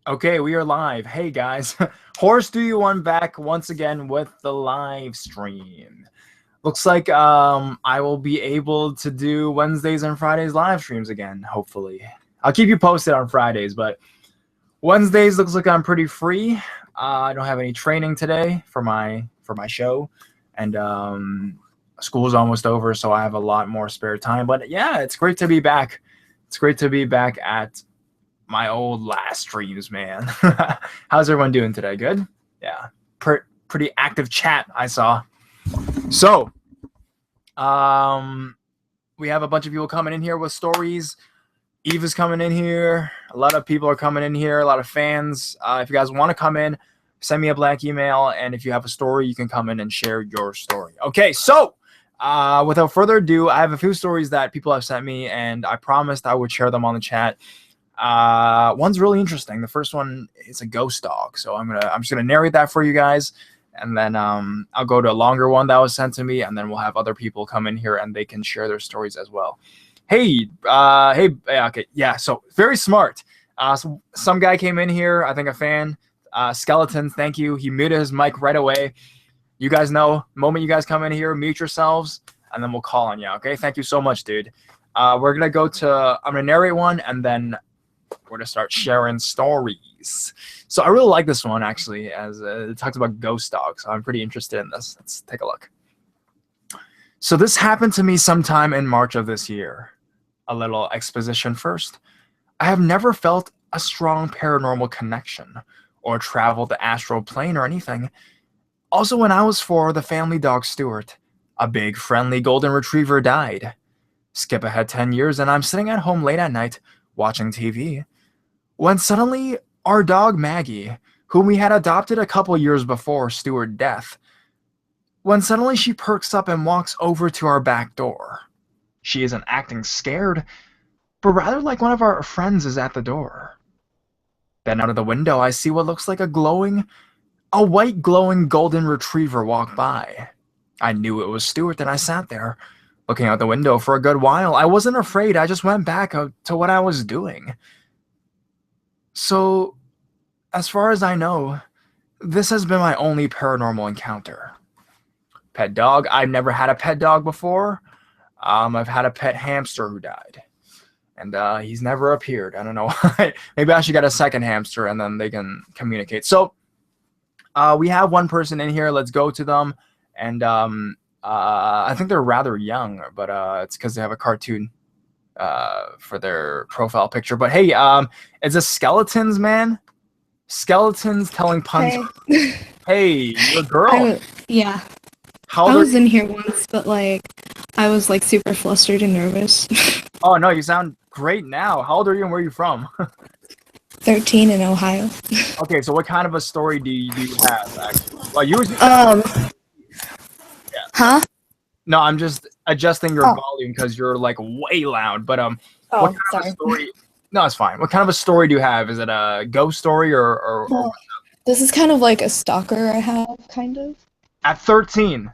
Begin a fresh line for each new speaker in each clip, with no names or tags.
Okay, we are live. Hey guys, Horse Do You One back once again with the live stream. Looks like I will be able to do Wednesdays and Fridays live streams again, hopefully. I'll keep you posted on Fridays, but Wednesdays looks like I'm pretty free. I don't have any training today for my show, and school's almost over, so I have a lot more spare time. But yeah, it's great to be back. It's great to be back at my old last streams, man. How's everyone doing today? Good? Yeah. Pretty active chat, I saw. So, we have a bunch of people coming in here with stories. Eva's coming in here. A lot of people are coming in here. A lot of fans. If you guys want to come in, send me a blank email. And if you have a story, you can come in and share your story. Okay, so without further ado, I have a few stories that people have sent me, and I promised I would share them on the chat. One's really interesting. The first one is a ghost dog, so I'm just gonna narrate that for you guys, and then I'll go to a longer one that was sent to me, and then we'll have other people come in here and they can share their stories as well. Hey, okay, yeah. So very smart. So some guy came in here, I think a fan. Skeletons, thank you. He muted his mic right away. You guys know, the moment you guys come in here, mute yourselves, and then we'll call on you. Okay, thank you so much, dude. We're gonna go to. I'm gonna narrate one, and then we're gonna start sharing stories. So I really like this one, actually, as it talks about ghost dogs. So I'm pretty interested in this. Let's take a look. So this happened to me sometime in March of this year. A little exposition first. I have never felt a strong paranormal connection or traveled the astral plane or anything. Also, when I was 4, the family dog Stuart, a big friendly golden retriever, died. Skip ahead 10 years and I'm sitting at home late at night watching TV, when suddenly our dog Maggie, whom we had adopted a couple years before Stuart's death, when suddenly she perks up and walks over to our back door. She isn't acting scared, but rather like one of our friends is at the door. Then out of the window I see what looks like a white glowing golden retriever walk by. I knew it was Stuart and I sat there, looking out the window for a good while. I wasn't afraid. I just went back to what I was doing. So, as far as I know, this has been my only paranormal encounter. Pet dog. I've never had a pet dog before. I've had a pet hamster who died. And he's never appeared. I don't know why. Maybe I should get a second hamster and then they can communicate. So, we have one person in here. Let's go to them. And I think they're rather young, but it's because they have a cartoon for their profile picture. But hey, it's a skeletons, man. Skeletons telling puns.
Hey,
Hey, you're a girl.
yeah.
How
I
old
was in here once, but like, I was like super flustered and nervous.
Oh no, you sound great now. How old are you and where are you from?
13 in Ohio.
Okay, so what kind of a story do you have, actually? Well, usually.
Huh?
No, I'm just adjusting your
Oh.
volume because you're like way loud. But what
Oh,
kind of
sorry.
a story? No, it's fine. What kind of a story do you have? Is it a ghost story or
Well, this is kind of like a stalker I have, kind of.
at 13?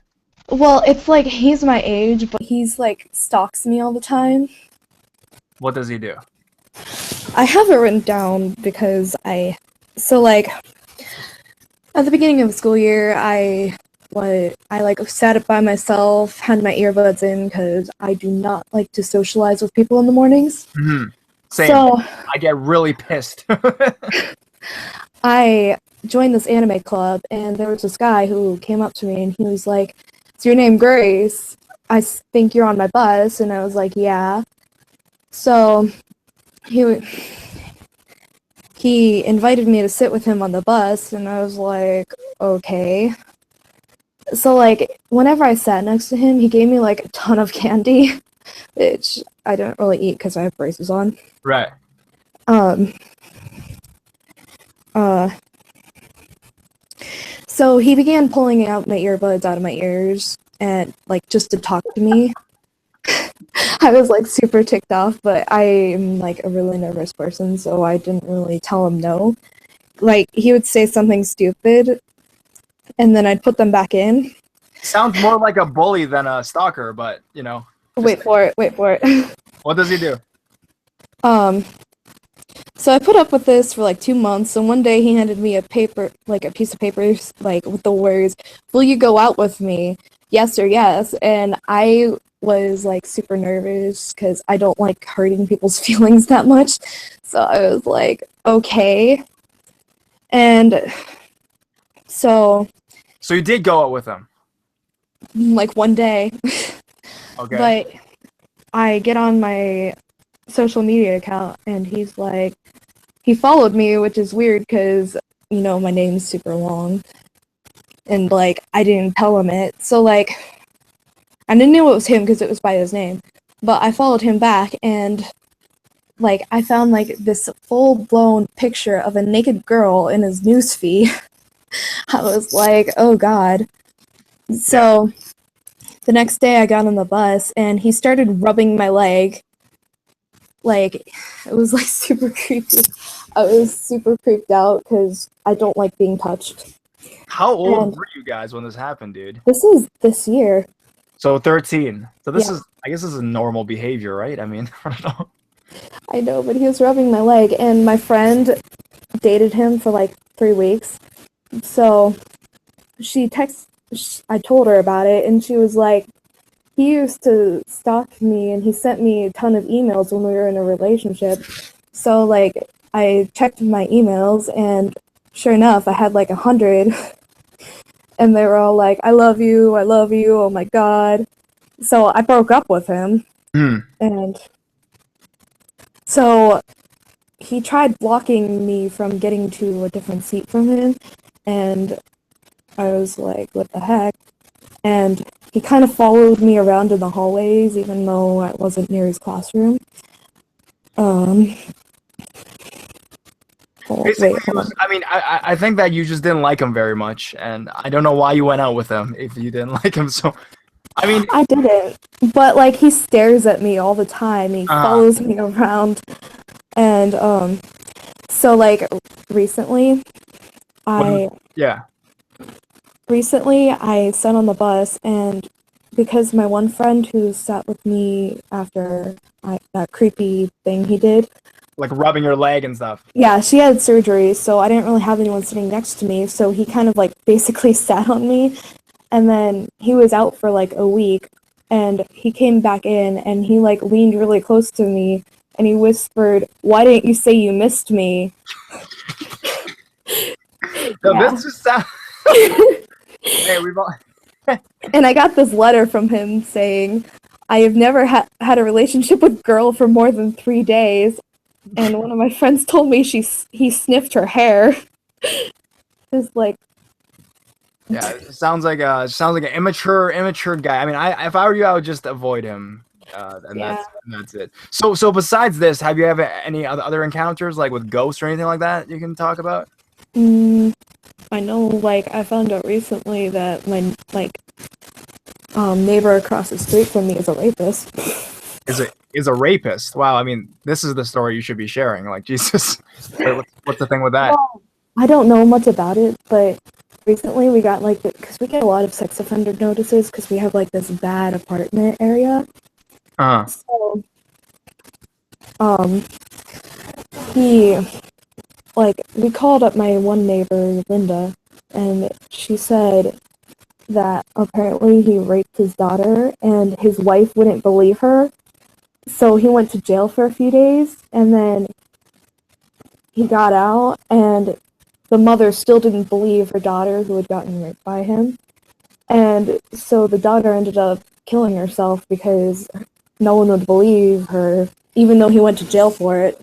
Well, it's like he's my age, but he's like stalks me all the time.
What does he do?
I have it written down because so like at the beginning of the school year, I like sat up by myself, had my earbuds in because I do not like to socialize with people in the mornings.
Mm-hmm. Same.
So
I get really pissed.
I joined this anime club, and there was this guy who came up to me, and he was like, "Is your name Grace? I think you're on my bus." And I was like, "Yeah." So he invited me to sit with him on the bus, and I was like, "Okay." So like whenever I sat next to him, he gave me like a ton of candy, which I don't really eat because I have braces on.
Right.
So he began pulling out my earbuds out of my ears and like just to talk to me. I was like super ticked off, but I am like a really nervous person, so I didn't really tell him no. Like he would say something stupid and then I'd put them back in.
Sounds more like a bully than a stalker, but you know.
Wait for it.
What does he do?
So I put up with this for like 2 months, and one day he handed me a paper, like a piece of paper, like with the words, "Will you go out with me? Yes or yes?" And I was like super nervous because I don't like hurting people's feelings that much. So I was like, okay. And so,
So you did go out with him.
like one day,
Okay.
but I get on my social media account and he's like, he followed me, which is weird because, you know, my name's super long. And, like, I didn't tell him it. So, like, I didn't know it was him because it was by his name. But I followed him back and, like, I found, like, this full-blown picture of a naked girl in his newsfeed. I was like, oh, God. So, the next day I got on the bus and he started rubbing my leg. Like, it was, like, super creepy. I was super creeped out because I don't like being touched.
How old
And
were you guys when this happened, dude?
this is this year.
So 13. So this
Yeah.
is, I guess, this is normal behavior, right? I mean, I don't know.
I know, but he was rubbing my leg, and my friend dated him for like 3 weeks. So I told her about it, and she was like, he used to stalk me, and he sent me a ton of emails when we were in a relationship. So, like, I checked my emails, and sure enough, I had like 100, and they were all like, I love you, oh my God. So I broke up with him, and so he tried blocking me from getting to a different seat from him, and I was like, what the heck? And he kind of followed me around in the hallways, even though I wasn't near his classroom.
Basically,
Wait, hold on.
I mean, I think that you just didn't like him very much, and I don't know why you went out with him if you didn't like him. So, I mean,
I didn't, but like he stares at me all the time. He follows me around, and so like recently, I
yeah,
sat on the bus, and because my one friend who sat with me after that creepy thing he did,
like rubbing your leg and stuff.
yeah, she had surgery, so I didn't really have anyone sitting next to me, so he kind of like basically sat on me, and then he was out for like a week, and he came back in, and he like leaned really close to me, and he whispered, "Why didn't you say you missed me?"
No,
Yeah.
this just sounds. Hey, we've all.
And I got this letter from him saying, "I have never had a relationship with a girl for more than 3 days." And one of my friends told me he sniffed her hair. Just like,
Yeah, it sounds like an immature guy. I mean, if I were you, I would just avoid him. And
yeah.
that's it. So besides this, have you ever any other encounters like with ghosts or anything like that you can talk about?
I know, like, I found out recently that my, like, neighbor across the street from me is a rapist.
Is a rapist? Wow, I mean, this is the story you should be sharing. Like, Jesus, what's the thing with that?
Well, I don't know much about it, but recently we got, like, because we get a lot of sex offender notices because we have, like, this bad apartment area. So, we called up my one neighbor, Linda, and she said that apparently he raped his daughter and his wife wouldn't believe her. So he went to jail for a few days and then he got out and the mother still didn't believe her daughter who had gotten raped by him. And so the daughter ended up killing herself because no one would believe her, even though he went to jail for it.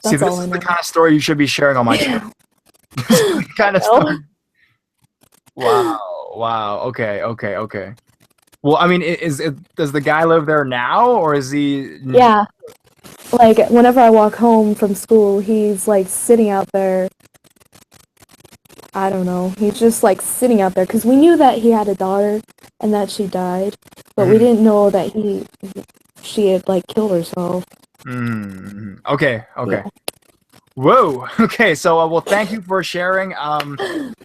See, this is the kind of story you should be sharing on my channel. Kind of story. Wow. Okay. Well, I mean, does the guy live there now, or is he?
Yeah. Like, whenever I walk home from school, he's, like, sitting out there. I don't know. He's just, like, sitting out there. Because we knew that he had a daughter and that she died. But we didn't know that she had, like, killed herself.
Okay.
Yeah.
Whoa. Okay. So, well, thank you for sharing.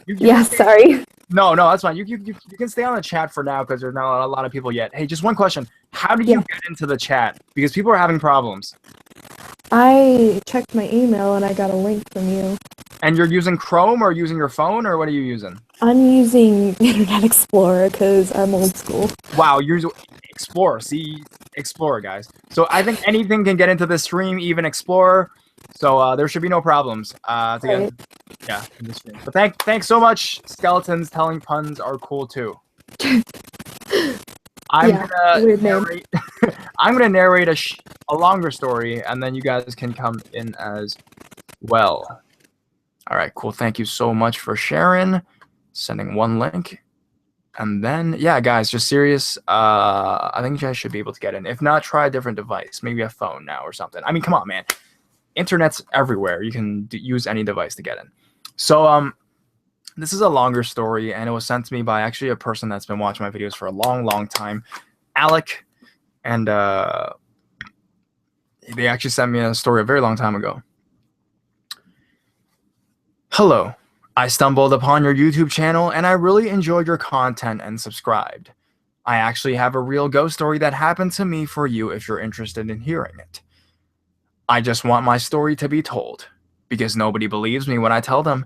Yeah, sorry.
No, no, that's fine. You can stay on the chat for now because there's not a lot of people yet. Hey, just one question. How did you
Yeah.
get into the chat? Because people are having problems.
I checked my email and I got a link from you.
And you're using Chrome or using your phone, or what are you using?
I'm using Internet Explorer because I'm old school.
Wow, you're using Explorer. See, Explorer, guys. So I think anything can get into this stream, even Explorer. So there should be no problems to get
Right.
yeah, in this stream. But thanks so much. Skeletons telling puns are cool too. I'm gonna
weird name.
narrate. I'm gonna narrate a longer story, and then you guys can come in as well. All right, cool. Thank you so much for sharing. Sending one link, and then yeah, guys, just serious. I think you guys should be able to get in. If not, try a different device, maybe a phone now or something. I mean, come on, man. Internet's everywhere. You can use any device to get in. So this is a longer story, and it was sent to me by actually a person that's been watching my videos for a long time, Alec, and they actually sent me a story a very long time ago. Hello, I stumbled upon your YouTube channel, and I really enjoyed your content and subscribed. I actually have a real ghost story that happened to me for you if you're interested in hearing it. I just want my story to be told, because nobody believes me when I tell them.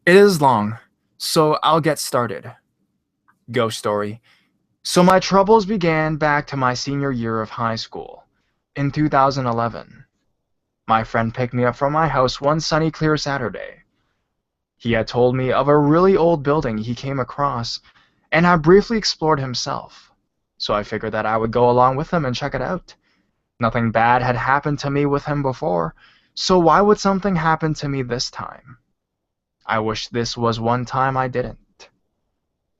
It is long, so I'll get started. Ghost story. So my troubles began back to my senior year of high school, in 2011. My friend picked me up from my house one sunny, clear Saturday. He had told me of a really old building he came across, and had briefly explored himself, so I figured that I would go along with him and check it out. Nothing bad had happened to me with him before, so why would something happen to me this time? I wish this was one time I didn't.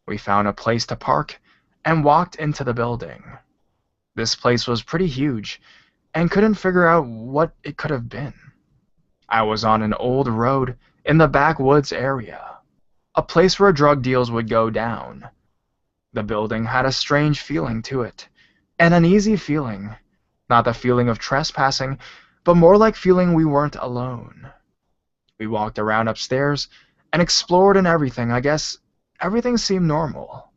We found a place to park and walked into the building. This place was pretty huge and couldn't figure out what it could have been. I was on an old road in the backwoods area, a place where drug deals would go down. The building had a strange feeling to it, an uneasy feeling, not the feeling of trespassing, but more like feeling we weren't alone. We walked around upstairs and explored and everything. I guess everything seemed normal.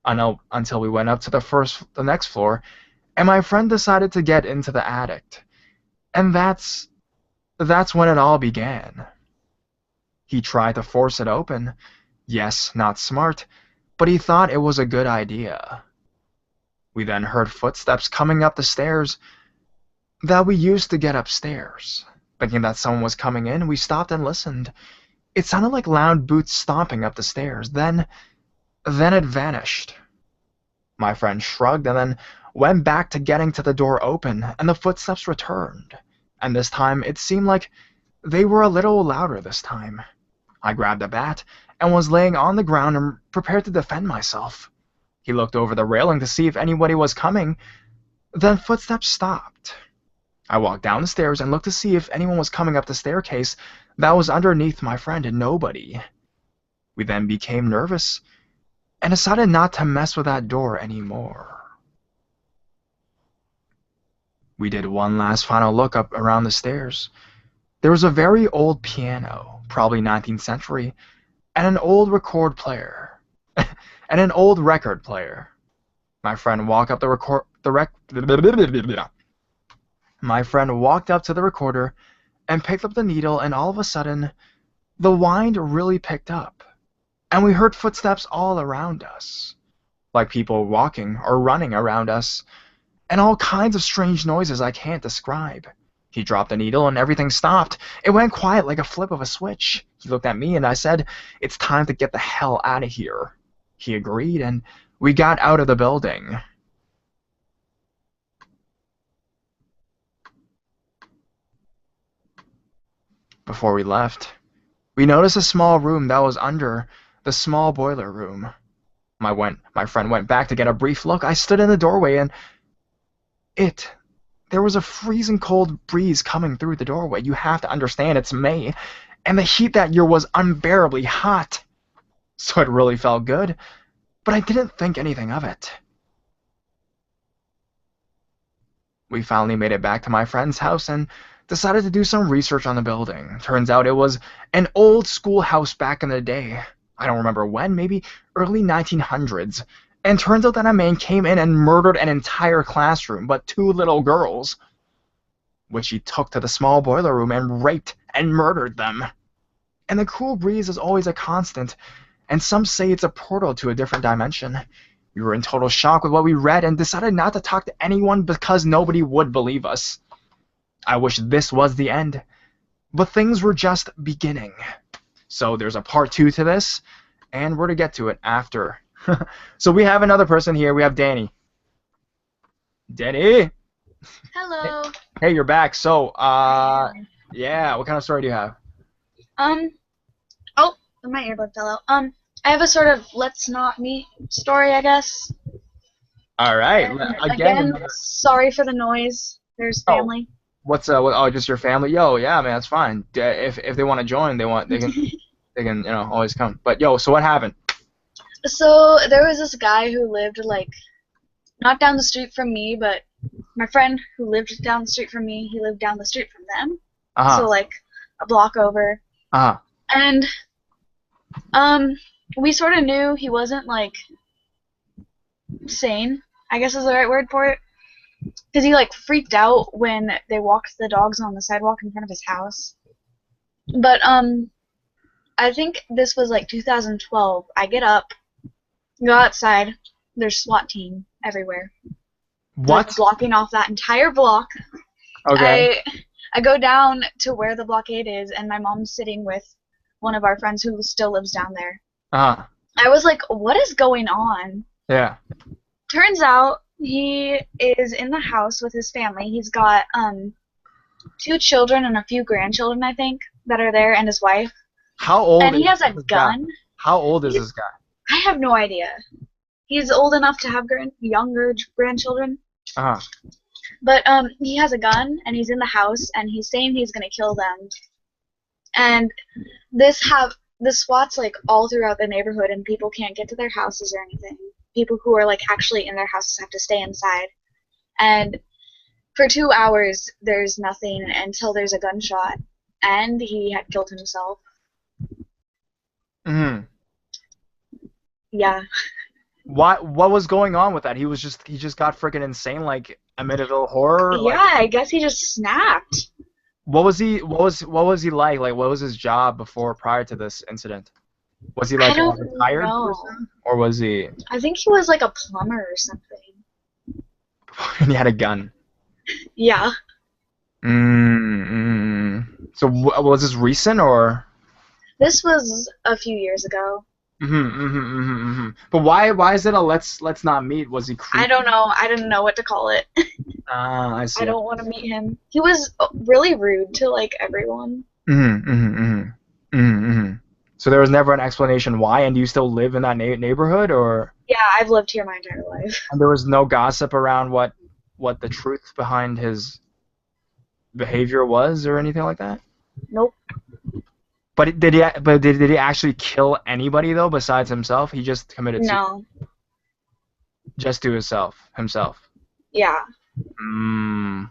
Until we went up to the next floor, and my friend decided to get into the attic. And that's when it all began. He tried to force it open. Yes, not smart, but he thought it was a good idea. We then heard footsteps coming up the stairs that we used to get upstairs. Thinking that someone was coming in, we stopped and listened. It sounded like loud boots stomping up the stairs. Then it vanished. My friend shrugged and then went back to getting to the door open, and the footsteps returned. And this time, it seemed like they were a little louder this time. I grabbed a bat and was laying on the ground and prepared to defend myself. He looked over the railing to see if anybody was coming. Then footsteps stopped. I walked down the stairs and looked to see if anyone was coming up the staircase that was underneath my friend, and nobody. We then became nervous and decided not to mess with that door anymore. We did one last final look up around the stairs. There was a very old piano, probably 19th century, and an old record player. And an old record player. My friend walked up My friend walked up to the recorder and picked up the needle, and all of a sudden, the wind really picked up, and we heard footsteps all around us, like people walking or running around us, and all kinds of strange noises I can't describe. He dropped the needle and everything stopped. It went quiet like a flip of a switch. He looked at me and I said, "It's time to get the hell out of here." He agreed, and we got out of the building. Before we left, we noticed a small room that was under the small boiler room. My friend went back to get a brief look. I stood in the doorway and there was a freezing cold breeze coming through the doorway. You have to understand, it's May, and the heat that year was unbearably hot. So it really felt good, but I didn't think anything of it. We finally made it back to my friend's house and decided to do some research on the building. Turns out it was an old schoolhouse back in the day. I don't remember when, maybe early 1900s. And turns out that a man came in and murdered an entire classroom, but 2 little girls, which he took to the small boiler room and raped and murdered them. And the cool breeze is always a constant, and some say it's a portal to a different dimension. We were in total shock with what we read and decided not to talk to anyone because nobody would believe us. I wish this was the end, but things were just beginning. So there's a part 2 to this, and we're to get to it after. So we have another person here. We have Danny. Danny!
Hello.
Hey, you're back. So, yeah, what kind of story do you have?
Oh, my earbud fell out. I have a sort of let's not meet story, I guess.
All right.
And
Again,
sorry for the noise. There's family.
Oh, just your family? Yo, yeah, man, that's fine. If they want to join, they can, always come. But yo, so what happened?
So there was this guy who lived like not down the street from me, but my friend who lived down the street from me, he lived down the street from them.
Uh-huh.
So like a block over.
Uh-huh.
And we sort of knew he wasn't like sane, I guess is the right word for it. Because he like freaked out when they walked the dogs on the sidewalk in front of his house. But I think this was like 2012. I get up, go outside, there's SWAT team everywhere.
What?
Like, blocking off that entire block.
Okay.
I go down to where the blockade is, and my mom's sitting with one of our friends who still lives down there.
Uh-huh.
I was like, what is going on?
Yeah.
Turns out he is in the house with his family. He's got 2 children and a few grandchildren, I think, that are there, and his wife.
How old?
And he has a gun.
How old is this guy?
I have no idea. He's old enough to have younger grandchildren.
Uh-huh.
But he has a gun, and he's in the house, and he's saying he's gonna kill them. And the SWAT's like all throughout the neighborhood, and people can't get to their houses or anything. People who are like actually in their houses have to stay inside. And for 2 hours, there's nothing until there's a gunshot, and he had killed himself.
Mm-hmm.
Yeah.
What was going on with that? He just got freaking insane, like Amityville Horror.
Yeah,
like,
I guess he just snapped.
What was he like? Like, what was his job prior to this incident? Was he like a retired person, or was he?
I think he was like a plumber or something.
And he had a gun.
Yeah.
So was this recent or?
This was a few years ago.
But why is it a let's not meet? Was he creepy?
I don't know. I didn't know what to call it.
I see.
I don't want to meet him. He was really rude to like everyone.
So there was never an explanation why. And do you still live in that neighborhood, or?
Yeah, I've lived here my entire life.
And there was no gossip around what the truth behind his behavior was, or anything like that?
Nope.
But did he actually kill anybody though besides himself? He just committed suicide.
No.
Just to himself.
Yeah.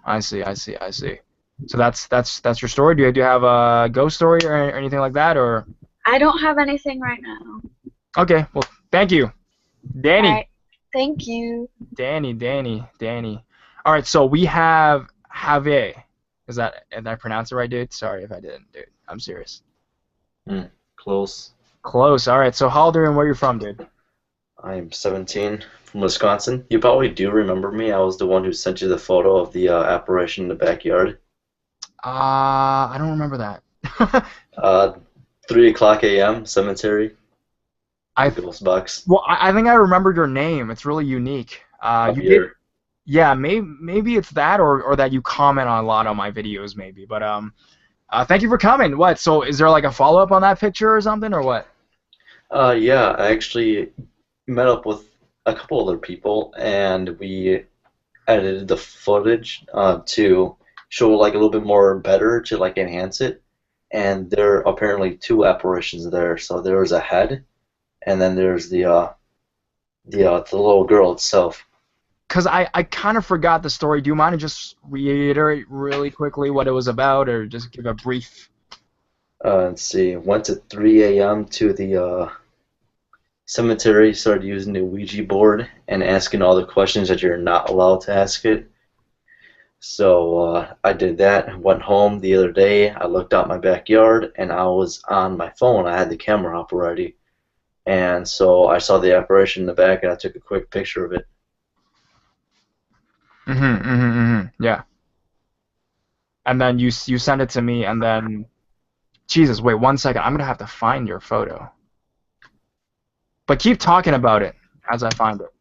I see. So that's your story. Do you have a ghost story or anything like that, or?
I don't have anything right now.
Okay. Well, thank you, Danny.
All right. Thank you.
Danny. All right. So we have Javier. Did I pronounce it right, dude? Sorry if I didn't, dude. I'm serious.
Close.
All right. So how old are you and where are you from, dude?
I'm 17 from Wisconsin. You probably do remember me. I was the one who sent you the photo of the apparition in the backyard.
I don't remember that.
3 o'clock a.m. cemetery. Ghost box.
Well, I think I remember your name. It's really unique. You did. Yeah, maybe it's that or that you comment on a lot on my videos, maybe. But thank you for coming. What? So is there like a follow up on that picture or something or what?
Yeah, I actually met up with a couple other people and we edited the footage to show like a little bit more better to like enhance it. And there are apparently 2 apparitions there. So there was a head, and then there's the little girl itself.
Because I kind of forgot the story. Do you mind to just reiterate really quickly what it was about, or just give a brief?
Let's see. Went at 3 a.m. to the cemetery, started using the Ouija board and asking all the questions that you're not allowed to ask it. So I did that. Went home the other day. I looked out my backyard, and I was on my phone. I had the camera up already, and so I saw the apparition in the back, and I took a quick picture of it.
Yeah. And then you send it to me, and then, Jesus, wait 1 second. I'm gonna have to find your photo. But keep talking about it as I find it.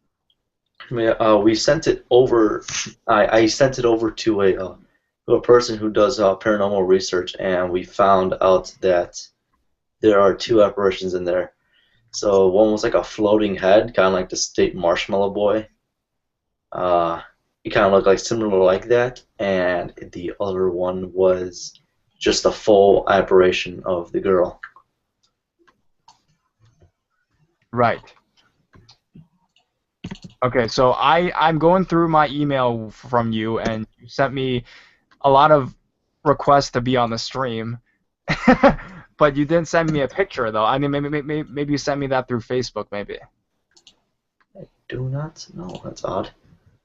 We sent it over. I sent it over to a person who does paranormal research, and we found out that there are 2 apparitions in there. So one was like a floating head, kind of like the state marshmallow boy. It kind of looked like similar like that, and the other one was just a full apparition of the girl.
Right. Okay, so I'm going through my email from you, and you sent me a lot of requests to be on the stream, but you didn't send me a picture though. I mean, maybe you sent me that through Facebook, maybe.
I do not know. That's odd.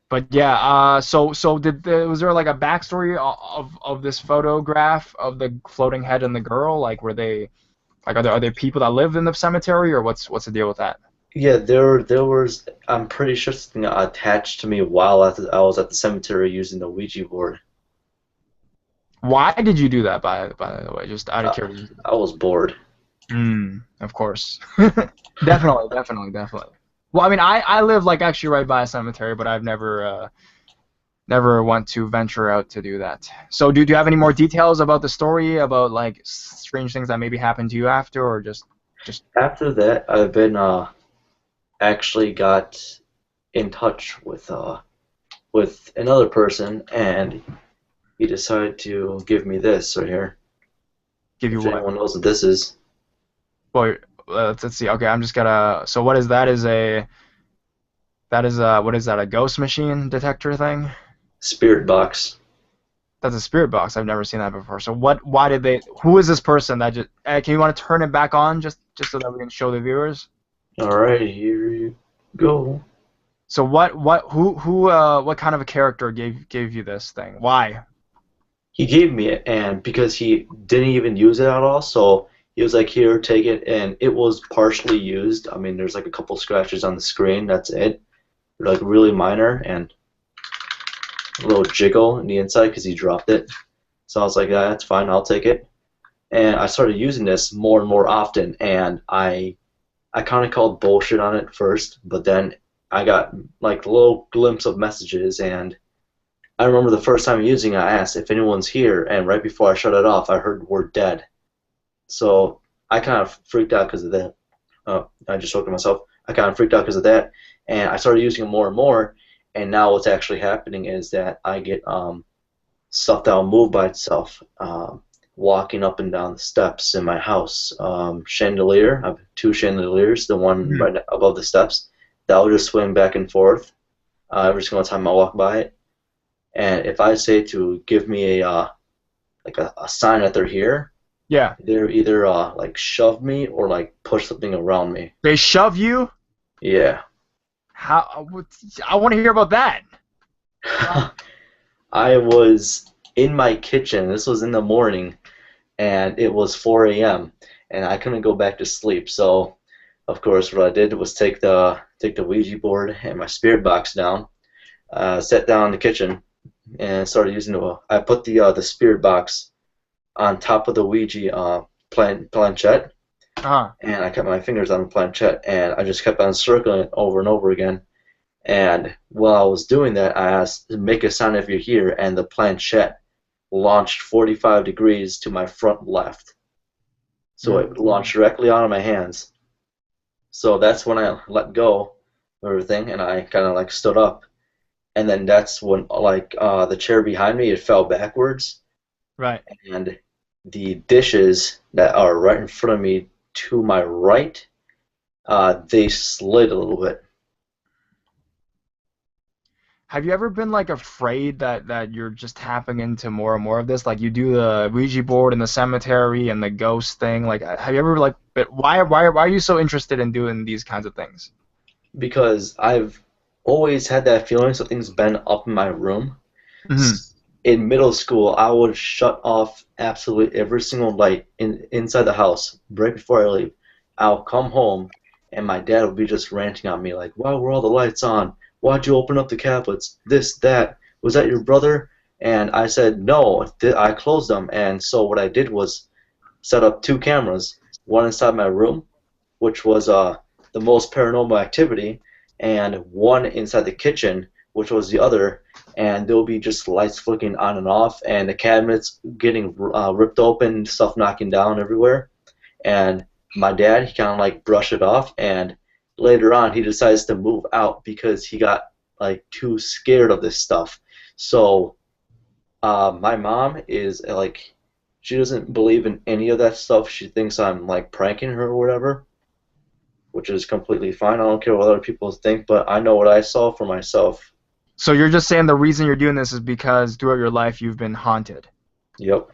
But yeah, so was there like a backstory of this photograph of the floating head and the girl? Like, were they like are there people that live in the cemetery, or what's the deal with that?
Yeah, there was. I'm pretty sure something attached to me while I was at the cemetery using the Ouija board.
Why did you do that, by the way? Just out of curiosity.
I was bored.
Of course. Definitely. Well, I mean, I live like actually right by a cemetery, but I've never want to venture out to do that. So, do you have any more details about the story, about like strange things that maybe happened to you after, or just?
After that, I've been actually got in touch with another person, and he decided to give me this right here.
Give you
if
what?
anyone knows what this is.
Well, let's see. Okay, I'm just gonna. So what is that? What is that? A ghost machine detector thing?
Spirit box.
That's a spirit box. I've never seen that before. So what? Why did they? Who is this person that just? Can you want to turn it back on just so that we can show the viewers?
All right, here you go.
So what kind of a character gave you this thing? Why?
He gave me it, and because he didn't even use it at all, so he was like, "Here, take it," and it was partially used. I mean, there's like a couple scratches on the screen. That's it. They're like really minor, and a little jiggle in the inside because he dropped it. So I was like, "Yeah, that's fine. I'll take it." And I started using this more and more often, and I kind of called bullshit on it first, but then I got like a little glimpse of messages, and I remember the first time using it, I asked if anyone's here, and right before I shut it off, I heard "we're dead." So I kind of freaked out because of that. I just choked myself. I kind of freaked out because of that, and I started using it more and more. And now what's actually happening is that I get stuff that will move by itself, walking up and down the steps in my house. Chandelier, I have 2 chandeliers, the one right above the steps. That will just swing back and forth every single time I walk by it. And if I say to give me a sign that they're here,
Yeah.
they're either like shove me or like push something around me.
They shove you?
Yeah.
How? I want to hear about that.
I was in my kitchen. This was in the morning, and it was 4 a.m. and I couldn't go back to sleep. So, of course, what I did was take the Ouija board and my spirit box down, sat down in the kitchen, and started using it. I put the spirit box on top of the Ouija planchette, and I kept my fingers on the planchette, and I just kept on circling it over and over again. And while I was doing that, I asked, "Make a sound if you're here," and the planchette launched 45 degrees to my front left. So it launched directly onto my hands. So that's when I let go of everything, and I kind of like stood up. And then that's when like the chair behind me, it fell backwards.
Right.
And the dishes that are right in front of me to my right, they slid a little bit.
Have you ever been like afraid that you're just tapping into more and more of this? Like you do the Ouija board in the cemetery and the ghost thing. Like, have you ever like, why are you so interested in doing these kinds of things?
Because I've always had that feeling something's been up in my room.
Hmm.
In middle school, I would shut off absolutely every single light inside the house right before I leave. I'll come home, and my dad would be just ranting on me like, "Why were all the lights on? Why'd you open up the cabinets? This, that. Was that your brother?" And I said, "No, I closed them." And so what I did was set up two cameras, one inside my room, which was the most paranormal activity, and one inside the kitchen, which was the other. And there'll be just lights flicking on and off, and the cabinets getting ripped open, stuff knocking down everywhere. And my dad, he kind of like brushed it off, and later on he decides to move out because he got like too scared of this stuff. So my mom is like, she doesn't believe in any of that stuff. She thinks I'm like pranking her or whatever, which is completely fine. I don't care what other people think, but I know what I saw for myself.
So you're just saying the reason you're doing this is because throughout your life you've been haunted,
Yep.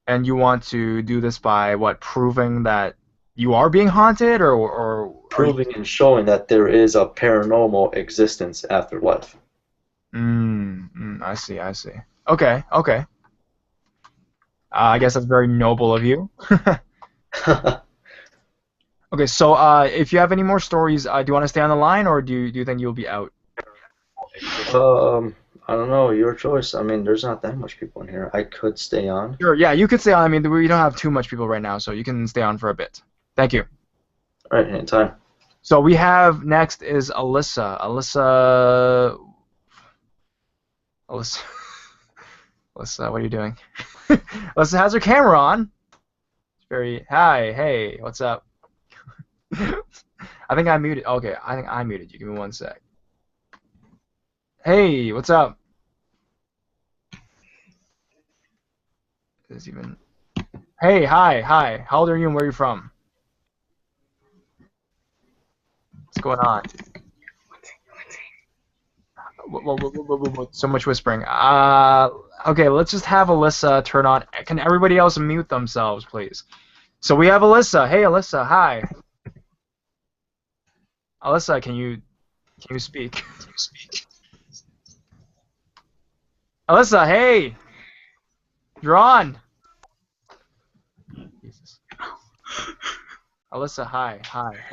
and you want to do this by what, proving that you are being haunted, or are you?
Proving and showing that there is a paranormal existence after life.
I see, I see. Okay, okay. I guess that's very noble of you. Okay, so if you have any more stories, do you want to stay on the line, or do you think you'll be out?
I don't know, your choice. I mean, there's not that much people in here. I could stay on.
Sure, yeah, you could stay on. I mean, we don't have too much people right now, so you can stay on for a bit. Thank you.
All right, anytime.
So we have next is Alyssa. Alyssa, Alyssa, what are you doing? Alyssa has her camera on. It's very, hi, hey, what's up? I think I muted. Okay, I think I muted you. Give me one sec. Hey, what's up? Is even. Hey, hi, hi. How old are you and where are you from? What's going on? So much whispering. Okay, let's just have Alyssa turn on. Can everybody else mute themselves, please? So we have Alyssa. Hey, Alyssa. Hi. Alyssa, can you speak? Alyssa, hey. You're on. Jesus. Alyssa, hi,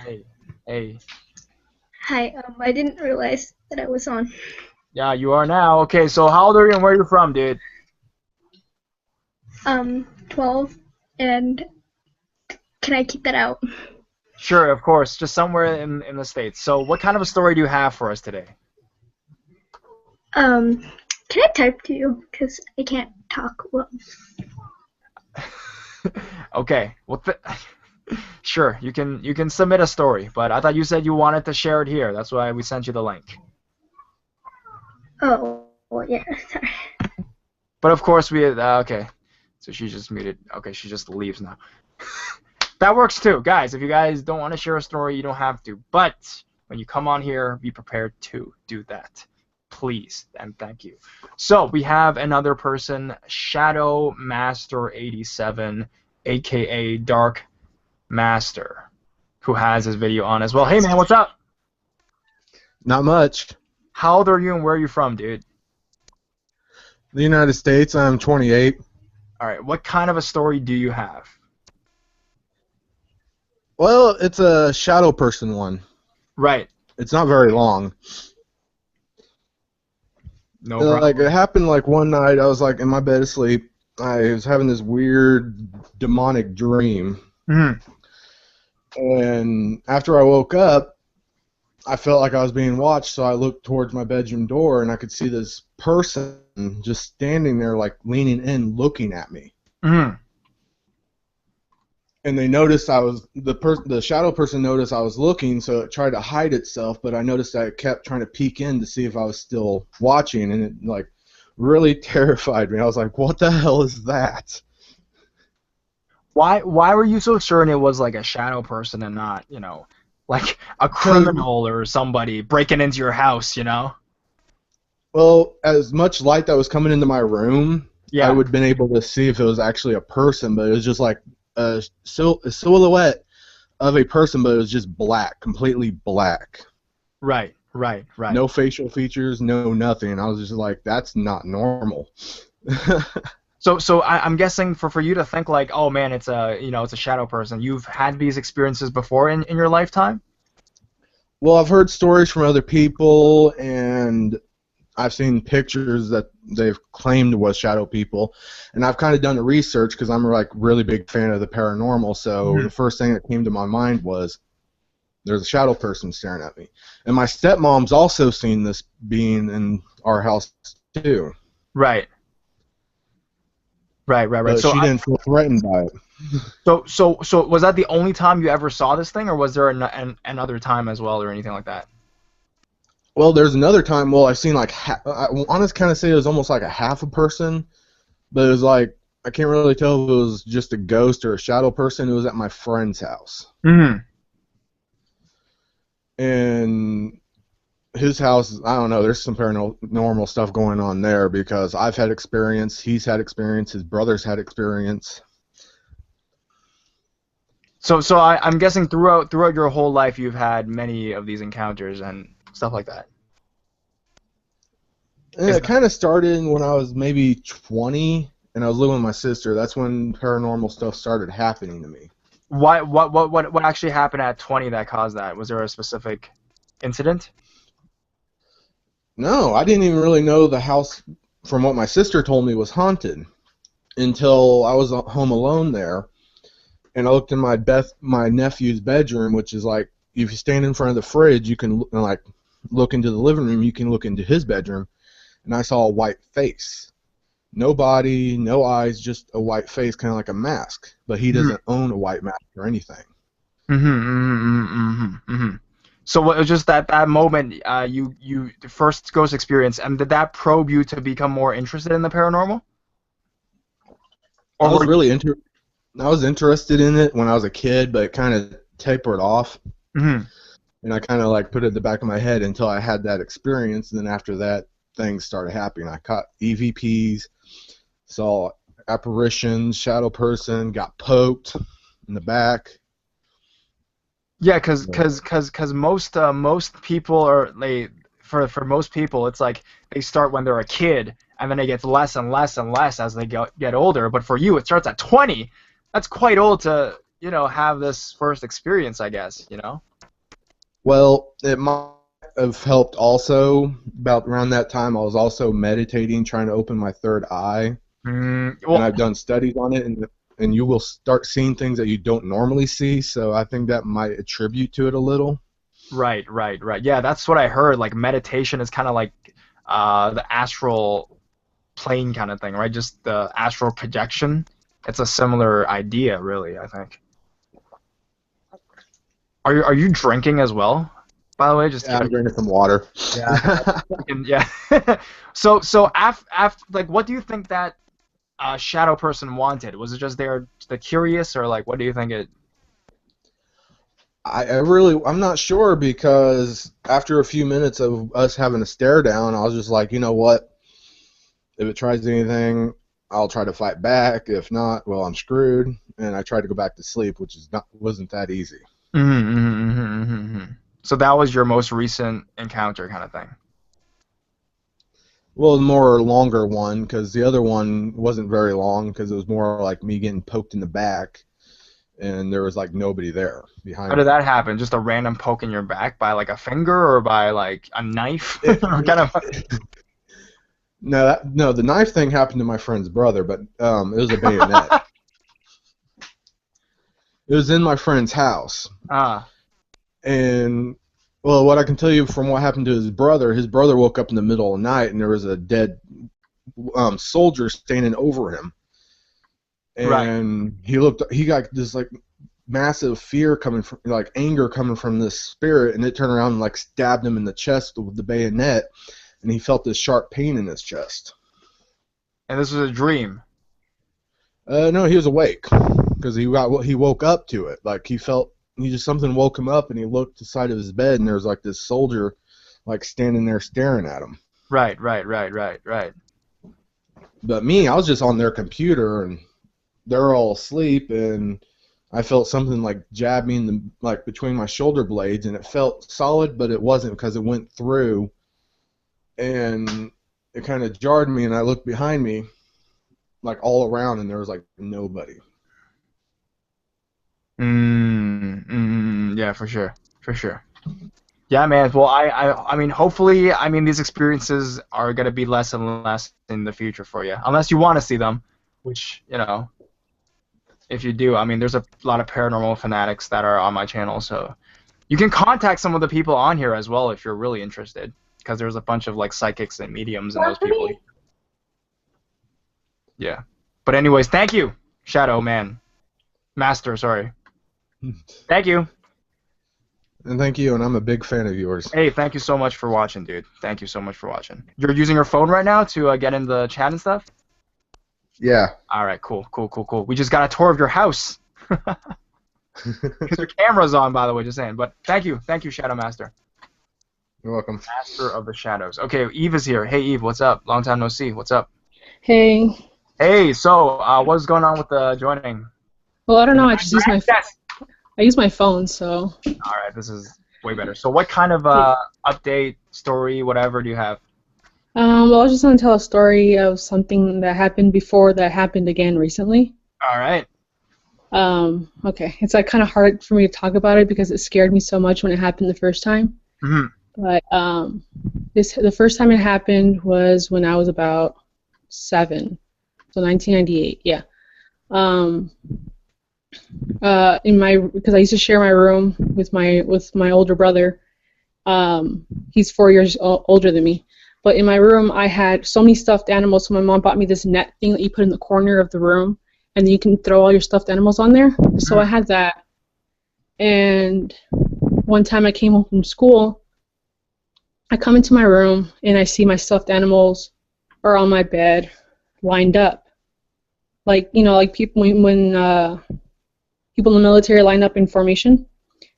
hey, hey.
Hi, I didn't realize that I was on.
Yeah, you are now. Okay, so how old are you and where are you from, dude?
12, and can I keep that out?
Sure, of course, just somewhere in the States. So what kind of a story do you have for us today?
Can I type to you? Because I can't talk well.
Okay, sure, you can submit a story, but I thought you said you wanted to share it here. That's why we sent you the link.
Oh, well, yeah, sorry.
But of course we okay. So she just muted. Okay, she just leaves now. That works too, guys. If you guys don't want to share a story, you don't have to. But when you come on here, be prepared to do that, please and thank you. So we have another person, Shadow Master 87, aka Dark Master, who has his video on as well. Hey man, what's up?
Not much.
How old are you and where are you from, dude?
The United States, I'm 28.
Alright, what kind of a story do you have?
Well, it's a shadow person one.
Right.
It's not very long.
No problem.
Like, it happened like one night, I was like in my bed asleep. I was having this weird demonic dream.
Mm-hmm.
And after I woke up, I felt like I was being watched, so I looked towards my bedroom door and I could see this person just standing there, like leaning in, looking at me.
Mm-hmm.
And they noticed the shadow person noticed I was looking, so it tried to hide itself, but I noticed that it kept trying to peek in to see if I was still watching, and it like really terrified me. I was like, what the hell is that?
Why were you so certain it was like a shadow person and not, like a criminal or somebody breaking into your house,
Well, as much light that was coming into my room,
Yeah.
I would have been able to see if it was actually a person, but it was just like a silhouette of a person, but it was just black, completely black.
Right.
No facial features, no nothing. And I was just like, that's not normal.
So I'm guessing for you to think like, oh man, it's a shadow person. You've had these experiences before in your lifetime?
Well, I've heard stories from other people, and I've seen pictures that they've claimed was shadow people, and I've kind of done the research because I'm like really big fan of the paranormal. So the first thing that came to my mind was there's a shadow person staring at me, and my stepmom's also seen this being in our house too.
Right.
But
So
she didn't feel threatened by it.
So was that the only time you ever saw this thing, or was there another time as well, or anything like that?
Well, there's another time. Well, I've seen like I want to kind of say it was almost like a half a person, but it was like I can't really tell if it was just a ghost or a shadow person. It was at my friend's house.
Mm-hmm.
And his house, I don't know, there's some paranormal stuff going on there because I've had experience, he's had experience, his brother's had experience.
So I'm guessing throughout your whole life you've had many of these encounters and stuff like that.
And it kind of started when I was maybe 20 and I was living with my sister. That's when paranormal stuff started happening to me.
What actually happened at 20 that caused that? Was there a specific incident?
No, I didn't even really know the house, from what my sister told me, was haunted until I was home alone there, and I looked in my nephew's bedroom, which is like, if you stand in front of the fridge, you can like look into the living room, you can look into his bedroom, and I saw a white face. No body, no eyes, just a white face, kind of like a mask, but he doesn't own a white mask or anything.
So what was just that moment you the first ghost experience, and did that probe you to become more interested in the paranormal?
I was interested in it when I was a kid, but it kind of tapered off.
Mm-hmm.
And I kind of like put it in the back of my head until I had that experience, and then after that, things started happening. I caught EVPs, saw apparitions, shadow person, got poked in the back.
Yeah, because most people are for most people it's like they start when they're a kid and then it gets less and less and less as they get older. But for you, it starts at 20. That's quite old to have this first experience, I guess.
Well, it might have helped also. About around that time, I was also meditating, trying to open my third eye, and I've done studies on it, and you will start seeing things that you don't normally see, so I think that might attribute to it a little.
Right. Yeah, that's what I heard. Like meditation is kind of like the astral plane kind of thing, right? Just the astral projection. It's a similar idea, really, I think. Are you drinking as well? By the way,
I'm drinking some water.
Yeah. Yeah. So after like, what do you think that shadow person wanted? Was it just the curious, or like, what do you think it?
I'm not sure, because after a few minutes of us having a stare down, I was just like, you know what? If it tries anything, I'll try to fight back. If not, well, I'm screwed. And I tried to go back to sleep, which wasn't that easy.
So that was your most recent encounter, kind of thing.
Well, more longer one, because the other one wasn't very long, because it was more like me getting poked in the back, and there was like nobody there behind me.
How did that happen? Just a random poke in your back by like a finger or by like a knife? Or kind of.
No, the knife thing happened to my friend's brother, but it was a bayonet. It was in my friend's house. And, well, what I can tell you from what happened to his brother woke up in the middle of the night, and there was a dead soldier standing over him. And he got this, like, massive fear coming from, like, anger coming from this spirit, and it turned around and, like, stabbed him in the chest with the bayonet, and he felt this sharp pain in his chest.
And this was a dream?
No, he was awake, because he woke up to it. Like, something woke him up, and he looked to the side of his bed, and there was like this soldier, like, standing there staring at him.
Right.
But me, I was just on their computer, and they're all asleep, and I felt something like jab me in the like between my shoulder blades, and it felt solid, but it wasn't because it went through, and it kind of jarred me, and I looked behind me, like all around, and there was like nobody.
Yeah, for sure. Yeah, man. Well, I mean, hopefully, I mean, these experiences are gonna be less and less in the future for you, unless you want to see them, which, you know, if you do, I mean, there's a lot of paranormal fanatics that are on my channel, so you can contact some of the people on here as well if you're really interested, because there's a bunch of like psychics and mediums and those people. Yeah. But anyways, thank you, Shadow Man, Master. Sorry. Thank you.
And thank you, and I'm a big fan of yours.
Hey, thank you so much for watching, dude. Thank you so much for watching. You're using your phone right now to get in the chat and stuff?
Yeah.
All right, cool. We just got a tour of your house. Because your camera's on, by the way, just saying. But thank you, Shadow Master.
You're welcome.
Master of the Shadows. Okay, Eve is here. Hey, Eve, what's up? Long time no see. What's up?
Hey.
Hey, so what's going on with the joining?
Well, I don't know. I just use my phone, so.
All right, this is way better. So what kind of update, story, whatever do you have?
Well, I was just going to tell a story of something that happened before that happened again recently.
All right.
Okay. It's like kind of hard for me to talk about it because it scared me so much when it happened the first time.
Mm-hmm.
But the first time it happened was when I was about 7, so 1998. Yeah. Because I used to share my room with my older brother. He's 4 years older than me. But in my room, I had so many stuffed animals. So my mom bought me this net thing that you put in the corner of the room, and then you can throw all your stuffed animals on there. So I had that. And one time I came home from school, I come into my room and I see my stuffed animals are on my bed, lined up, like like people when people in the military line up in formation.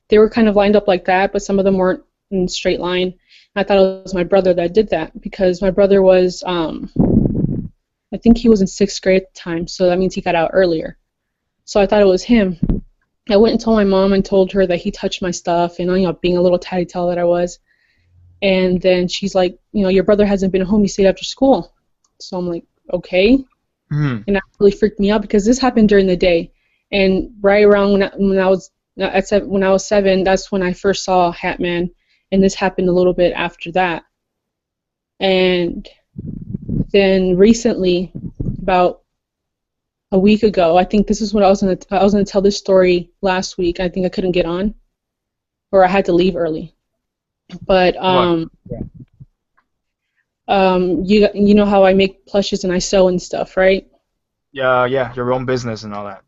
They were kind of lined up like that, but some of them weren't in a straight line. I thought it was my brother that did that because my brother was, I think he was in 6th grade at the time, so that means he got out earlier. So I thought it was him. I went and told my mom and told her that he touched my stuff, and being a little tatty-tall that I was. And then she's like, your brother hasn't been home. He stayed after school. So I'm like, okay. Mm-hmm. And that really freaked me out because this happened during the day. And right around when I was 7, that's when I first saw Hatman, and this happened a little bit after that. And then recently, about a week ago, I think this is what I was gonna tell this story last week. I think I couldn't get on, or I had to leave early. But you know how I make plushes and I sew and stuff, right?
Yeah, your own business and all that.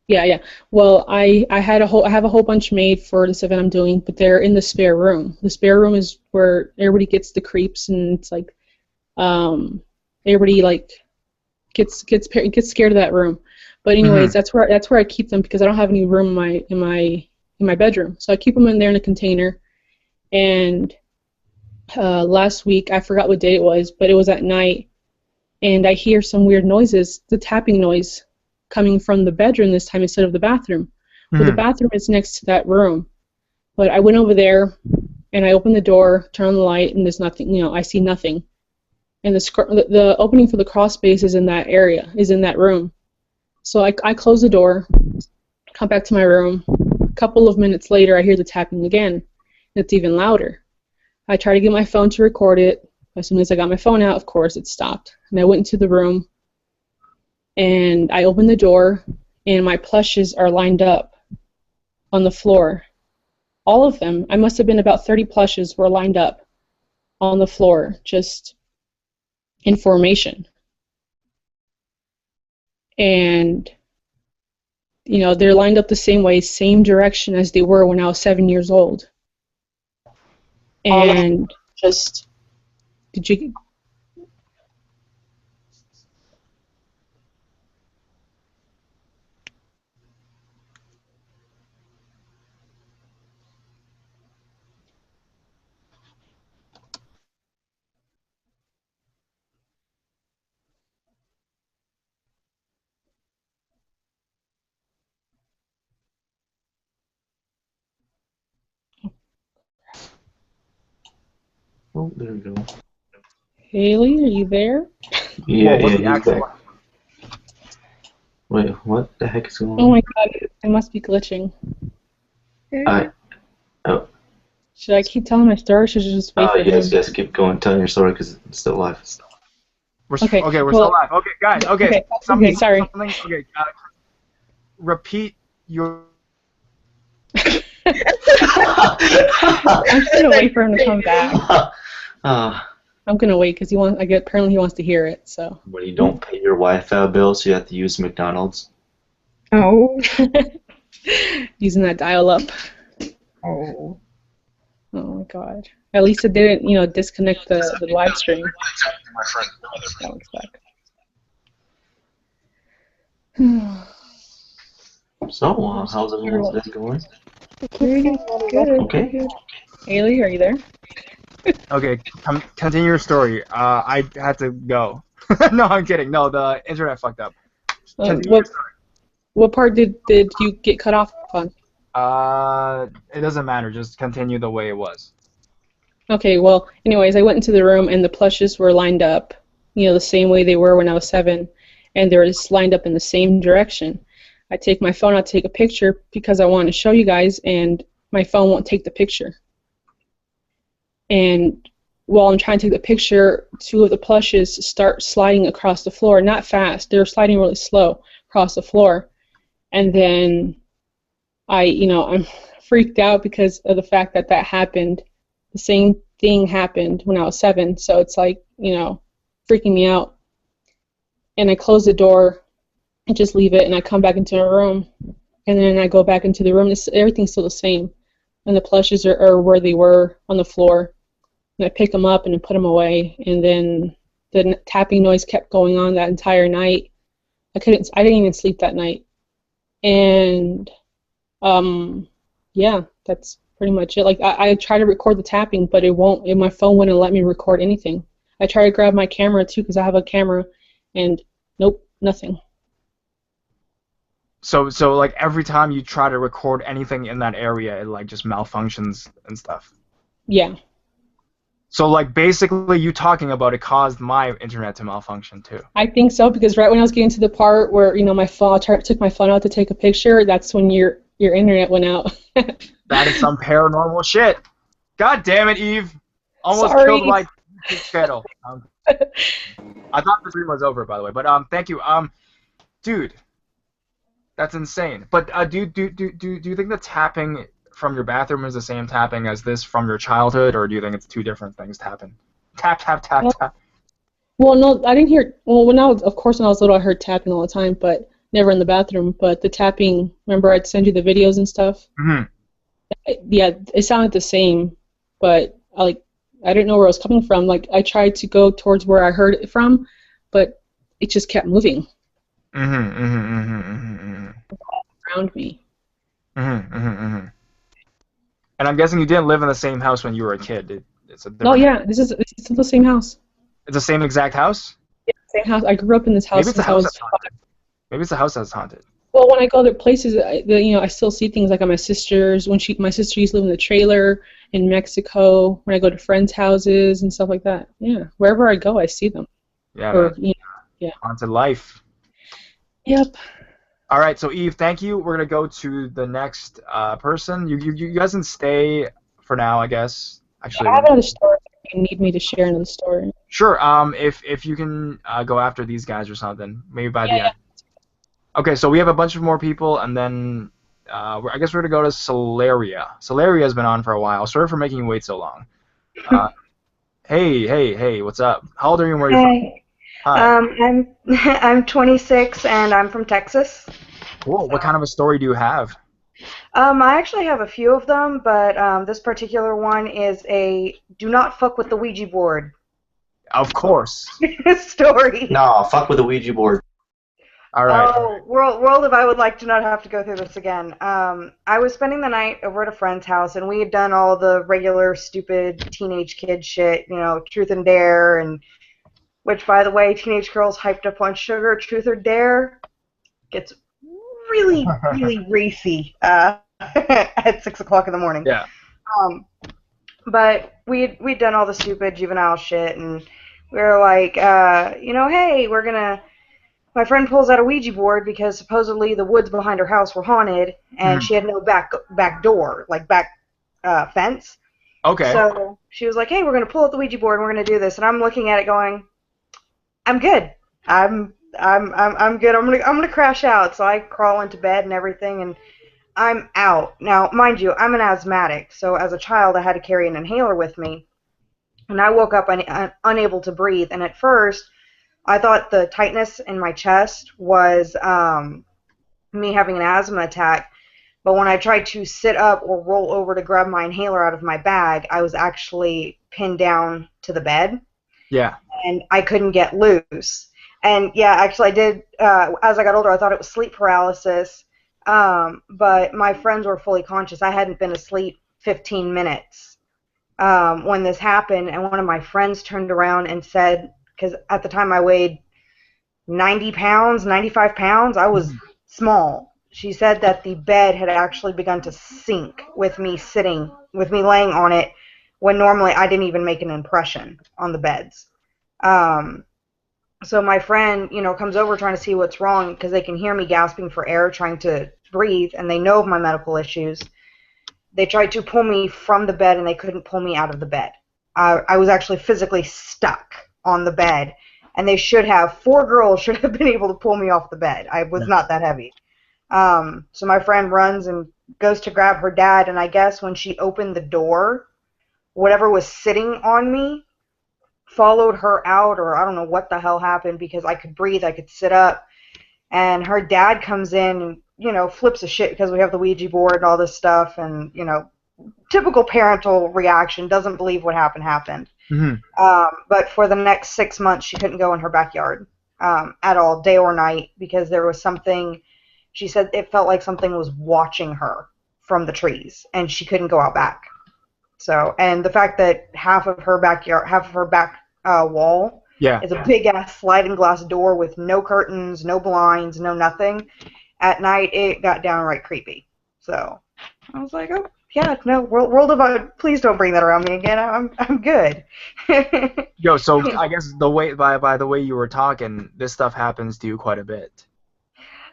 Yeah. Well, I have a whole bunch made for this event I'm doing, but they're in the spare room. The spare room is where everybody gets the creeps, and it's like, everybody like gets scared of that room. But anyways, that's where I keep them because I don't have any room in my bedroom, so I keep them in there in a container. And last week, I forgot what day it was, but it was at night, and I hear some weird noises, the tapping noise, coming from the bedroom this time instead of the bathroom. Well, the bathroom is next to that room. But I went over there, and I opened the door, turned on the light, and there's nothing, I see nothing. And the opening for the crawl space is in that area, is in that room. So I close the door, come back to my room. A couple of minutes later, I hear the tapping again, and it's even louder. I try to get my phone to record it. As soon as I got my phone out, of course, it stopped. And I went into the room, and I opened the door, and my plushes are lined up on the floor. All of them. I must have been about 30 plushes were lined up on the floor, just in formation. And, they're lined up the same way, same direction as they were when I was 7 years old. And just, did you...
Oh, there we go.
Haley, are you there?
Yeah,
Whoa, what's the
he's
actual?
back. Wait, what the heck is going
Oh
on?
my god, it must be glitching.
Oh,
Should I keep telling my story or should I just wait for him?
yes, keep going. Tell your story because it's still live.
Okay,
Okay, we're
well-
still live. Okay, guys. Okay,
okay, sorry.
Okay, repeat your.
I'm just gonna wait for him to come back.
Uh,
I'm gonna wait because apparently he wants to hear it. So.
when you don't pay your Wi-Fi bill, so you have to use McDonald's.
Oh.
Using that dial-up.
Oh.
Oh my god. At least it didn't, disconnect the live stream. That looks back.
So, how's everyone's day going?
Good.
Okay.
Haley, are you there?
Okay, continue your story. I had to go. No, I'm kidding. No, the internet fucked up. Continue your story.
What part did you get cut off on?
It doesn't matter. Just continue the way it was.
Okay, well, anyways, I went into the room and the plushes were lined up, the same way they were when I was 7, and they were just lined up in the same direction. I take my phone out to take a picture because I want to show you guys, and my phone won't take the picture. And while I'm trying to take the picture, 2 of the plushes start sliding across the floor, not fast. They were sliding really slow across the floor. And then I'm freaked out because of the fact that happened. The same thing happened when I was 7, so it's like, freaking me out. And I close the door and just leave it, and I come back into my room, and then I go back into the room. Everything's still the same, and the plushes are where they were on the floor. And I pick them up and then put them away, and then the tapping noise kept going on that entire night. I didn't even sleep that night. And yeah, that's pretty much it. Like I try to record the tapping, but my phone wouldn't let me record anything. I try to grab my camera too because I have a camera, and nope, nothing.
So like every time you try to record anything in that area, it like just malfunctions and stuff.
Yeah.
So like basically you talking about it caused my internet to malfunction too.
I think so because right when I was getting to the part where my phone, took my phone out to take a picture, that's when your internet went out.
That is some paranormal shit. God damn it, Eve! Almost
Sorry.
killed my channel. I thought the stream was over, by the way, but thank you. Dude, that's insane. But do you think the tapping from your bathroom is the same tapping as this from your childhood, or do you think it's 2 different things tapping? Tap, tap, tap, tap.
Well, no, I didn't hear. Well, when I was little, I heard tapping all the time, but never in the bathroom. But the tapping, remember I'd send you the videos and stuff?
Mm-hmm.
Yeah, it sounded the same, but I didn't know where it was coming from. Like I tried to go towards where I heard it from, but it just kept moving around me.
And I'm guessing you didn't live in the same house when you were a kid. It's a different.
No, yeah, this is still the same house.
It's the same exact house?
Yeah, same house. I grew up in this house
Maybe it's the
since I
house
was
that's haunted. Maybe it's the house that's haunted.
Well, when I go other places, I still see things like at my sister's. My sister used to live in the trailer in Mexico. When I go to friends' houses and stuff like that, yeah, wherever I go, I see them.
Yeah.
Yeah.
Haunted life.
Yep.
All right, so Eve, thank you. We're gonna go to the next person. You guys can stay for now, I guess. Actually,
I have another story. If you need me to share another story.
Sure. If you can go after these guys or something, maybe by the end. Okay, so we have a bunch of more people, and then I guess we're gonna go to Solaria. Solaria has been on for a while. Sorry for making you wait so long. Hey, what's up? How old are you and where are you from? Hi.
I'm 26 and I'm from Texas.
Cool. What kind of a story do you have?
I actually have a few of them, but this particular one is a do not fuck with the Ouija board
Of course.
story.
No, fuck with the Ouija board.
All right.
Oh, world if I would like to not have to go through this again. I was spending the night over at a friend's house, and we had done all the regular stupid teenage kid shit, truth and dare, and which, by the way, teenage girls hyped up on sugar, truth or dare, gets really, really racy at 6 o'clock in the morning.
Yeah.
But we'd done all the stupid juvenile shit, and we were like, hey, we're gonna. My friend pulls out a Ouija board because supposedly the woods behind her house were haunted, and she had no back door, like back fence.
Okay.
So she was like, hey, we're gonna pull out the Ouija board and we're gonna do this, and I'm looking at it going, I'm good. I'm good. I'm gonna crash out. So I crawl into bed and everything, and I'm out. Now, mind you, I'm an asthmatic, so as a child I had to carry an inhaler with me, and I woke up unable to breathe. And at first, I thought the tightness in my chest was me having an asthma attack. But when I tried to sit up or roll over to grab my inhaler out of my bag, I was actually pinned down to the bed.
Yeah.
And I couldn't get loose. And yeah, actually I did, as I got older, I thought it was sleep paralysis. But my friends were fully conscious. I hadn't been asleep 15 minutes when this happened. And one of my friends turned around and said, because at the time I weighed 90 pounds, 95 pounds, I was small. She said that the bed had actually begun to sink with me laying on it, when normally I didn't even make an impression on the beds. So my friend, comes over trying to see what's wrong, because they can hear me gasping for air, trying to breathe, and they know of my medical issues. They tried to pull me from the bed, and they couldn't pull me out of the bed. I was actually physically stuck on the bed, and 4 girls should have been able to pull me off the bed. I was not that heavy. So my friend runs and goes to grab her dad, and I guess when she opened the door, whatever was sitting on me followed her out, or I don't know what the hell happened, because I could breathe, I could sit up, and her dad comes in and, flips a shit because we have the Ouija board and all this stuff, and, typical parental reaction, doesn't believe what happened. But for the next 6 months, she couldn't go in her backyard at all, day or night, because there was something. She said it felt like something was watching her from the trees, and she couldn't go out back. So, and the fact that half of her back wall is a big ass sliding glass door with no curtains, no blinds, no nothing. At night, it got downright creepy. So, I was like, oh yeah, no, world of please don't bring that around me again. I'm good.
Yo, so I guess by the way you were talking, this stuff happens to you quite a bit.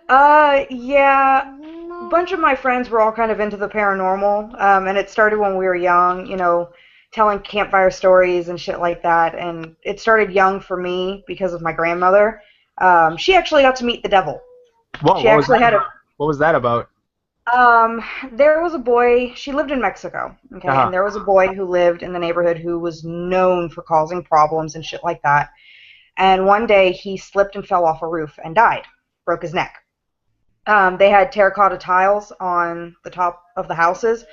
Yeah, a bunch of my friends were all kind of into the paranormal, and it started when we were young, telling campfire stories and shit like that, and it started young for me because of my grandmother. She actually got to meet the devil.
Whoa, what was that about?
There was a boy, she lived in Mexico, okay, and there was a boy who lived in the neighborhood who was known for causing problems and shit like that, and one day he slipped and fell off a roof and died, broke his neck. They had terracotta tiles on the top of the houses,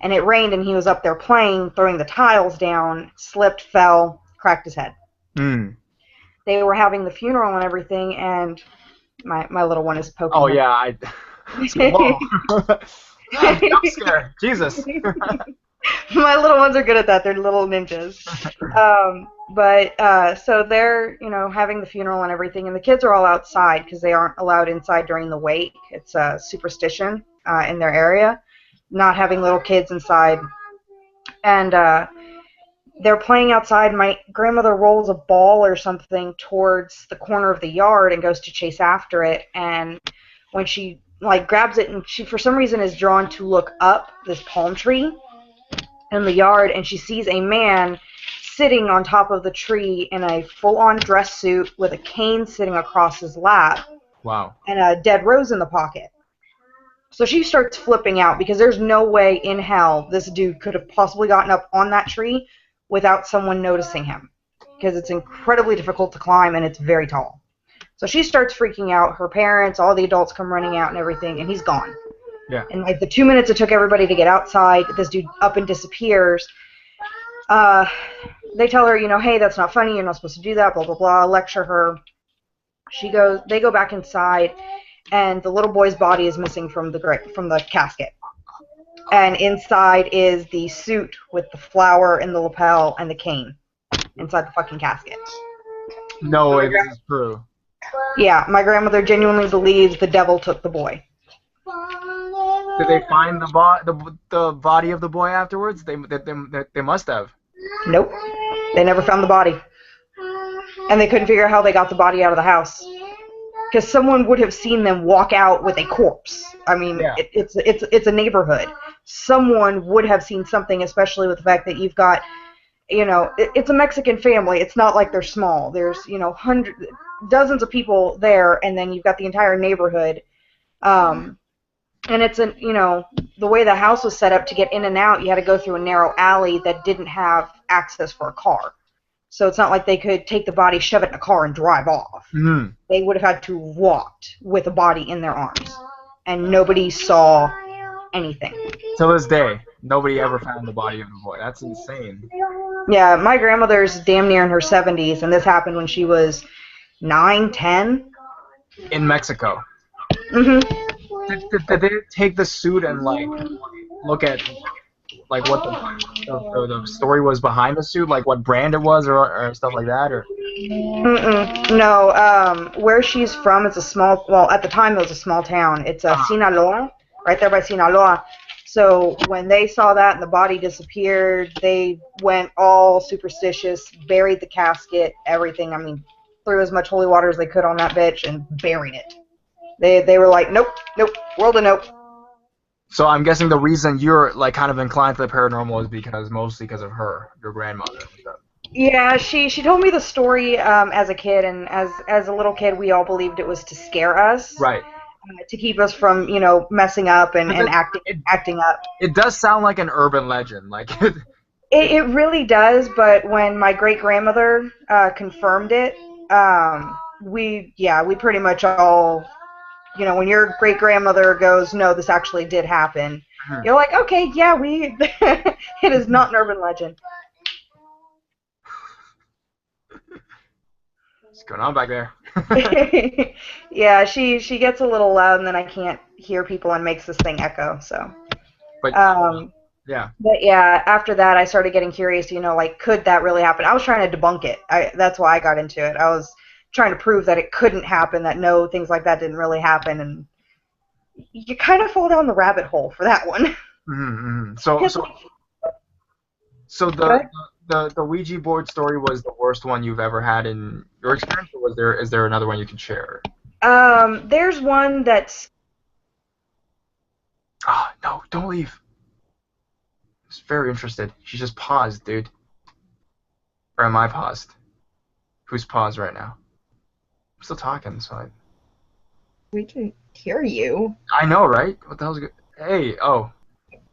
and it rained, and he was up there playing, throwing the tiles down, slipped, fell, cracked his head. They were having the funeral and everything, and my little one is poking.
Oh, yeah, whoa. I'm scared. Jesus.
My little ones are good at that. They're little ninjas. So they're, having the funeral and everything, and the kids are all outside because they aren't allowed inside during the wake. It's a superstition in their area, not having little kids inside. And they're playing outside. My grandmother rolls a ball or something towards the corner of the yard and goes to chase after it. And when she grabs it, and she for some reason is drawn to look up this palm tree in the yard, and she sees a man sitting on top of the tree in a full-on dress suit with a cane sitting across his lap.
Wow.
And a dead rose in the pocket. So she starts flipping out, because there's no way in hell this dude could have possibly gotten up on that tree without someone noticing him, because it's incredibly difficult to climb and it's very tall. So she starts freaking out. Her parents, all the adults come running out and everything, and he's gone.
Yeah.
And the 2 minutes it took everybody to get outside, this dude up and disappears. They tell her, hey, that's not funny, you're not supposed to do that, blah, blah, blah, lecture her. They go back inside, and the little boy's body is missing from the casket. And inside is the suit with the flower in the lapel and the cane inside the fucking casket.
No way, this is true.
Yeah, my grandmother genuinely believes the devil took the boy.
Did they find the body of the boy afterwards? They must have.
Nope. They never found the body. And they couldn't figure out how they got the body out of the house. Because someone would have seen them walk out with a corpse. I mean,
Yeah.
it's a neighborhood. Someone would have seen something, especially with the fact that you've got, it's a Mexican family. It's not like they're small. There's, dozens of people there, and then you've got the entire neighborhood. And it's the way the house was set up to get in and out, you had to go through a narrow alley that didn't have access for a car. So it's not like they could take the body, shove it in a car, and drive off.
Mm-hmm.
They would have had to walk with a body in their arms. And nobody saw anything.
Till this day, nobody ever found the body of the boy. That's insane.
Yeah, my grandmother's damn near in her 70s, and this happened when she was 9, 10.
In Mexico.
Mm-hmm.
Did they take the suit and look at what the story was behind the suit, like what brand it was or stuff like that, or?
No. Where she's from, it's at the time it was a small town. It's Sinaloa, right there by Sinaloa. So when they saw that and the body disappeared, they went all superstitious, buried the casket, everything. I mean, threw as much holy water as they could on that bitch and buried it. They were like, nope, world of nope.
So I'm guessing the reason you're kind of inclined to the paranormal is mostly because of her, your grandmother.
Yeah, she told me the story as a kid, and as a little kid, we all believed it was to scare us,
right?
To keep us from messing up and acting up.
It does sound like an urban legend,
It really does, but when my great grandmother confirmed it, we pretty much all. When your great-grandmother goes, no, this actually did happen, you're like, okay, yeah, it is not an urban legend.
What's going on back there?
Yeah, she gets a little loud, and then I can't hear people and makes this thing echo, so.
Yeah.
But yeah, after that, I started getting curious, could that really happen? I was trying to debunk it. That's why I got into it. I was trying to prove that it couldn't happen, that no, things like that didn't really happen, and you kind of fall down the rabbit hole for that one.
Mm-hmm. So the Ouija board story was the worst one you've ever had in your experience, or is there another one you can share?
There's one that's.
Oh no! Don't leave. I was very interested. She just paused, dude. Or am I paused? Who's paused right now? I'm still talking, so
We can hear you.
I know, right? What the hell's good? Hey, oh.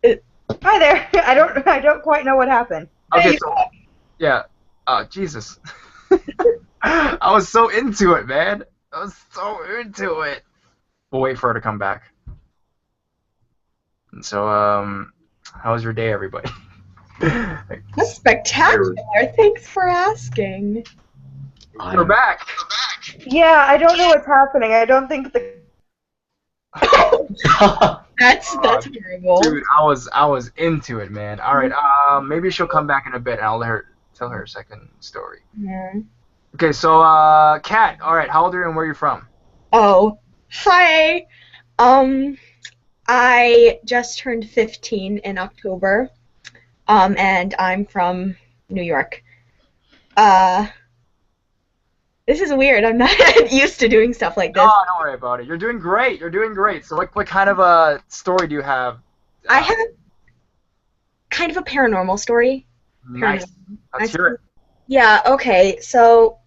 Hi there. I don't quite know what happened.
Okay, so yeah. Jesus. I was so into it, man. I was so into it. We'll wait for her to come back. And so, how was your day, everybody?
That's spectacular. Thanks for asking.
We're back.
Yeah, I don't know what's happening. I don't think the.
That's terrible.
Dude, I was into it, man. All right, maybe she'll come back in a bit, and I'll tell her a second story.
Yeah.
Okay, so Kat, all right, how old are you and where are you from?
Oh, hi. I just turned 15 in October, and I'm from New York. This is weird. I'm not used to doing stuff like this.
Oh, don't worry about it. You're doing great. You're doing great. So what kind of a story do you have?
I have kind of a paranormal story.
Nice. Let's hear it.
Yeah, okay. So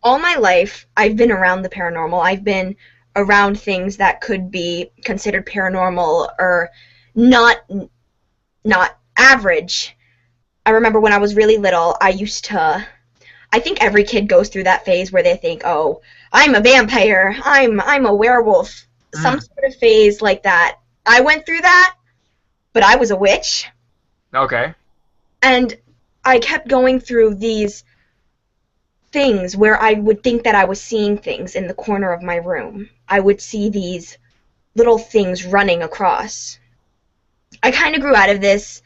all my life, I've been around the paranormal. I've been around things that could be considered paranormal or not average. I remember when I was really little, I think every kid goes through that phase where they think, oh, I'm a vampire, I'm a werewolf, some sort of phase like that. I went through that, but I was a witch.
Okay.
And I kept going through these things where I would think that I was seeing things in the corner of my room. I would see these little things running across. I kind of grew out of this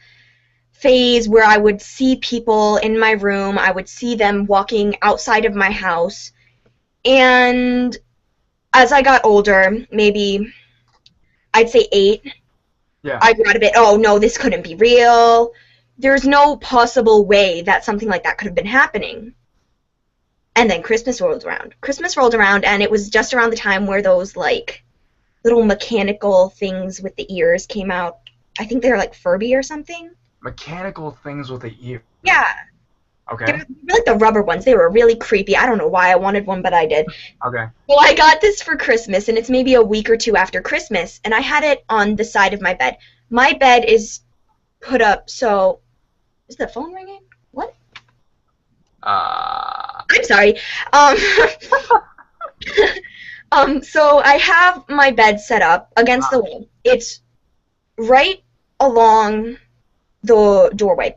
phase where I would see people in my room. I would see them walking outside of my house. And as I got older, maybe I'd say 8,
Yeah.
I grew out of it. Oh no, this couldn't be real. There's no possible way that something like that could have been happening. And then Christmas rolled around. Christmas rolled around, and it was just around the time where those, like, little mechanical things with the ears came out. I think they were, like, Furby or something.
Mechanical things with the ear.
Yeah.
Okay.
They were like the rubber ones. They were really creepy. I don't know why I wanted one, but I did.
Okay.
Well, I got this for Christmas, and it's maybe a week or two after Christmas, and I had it on the side of my bed. My bed is put up, so... Is the phone ringing? What? I'm sorry. So I have my bed set up against the wall. It's right along the doorway.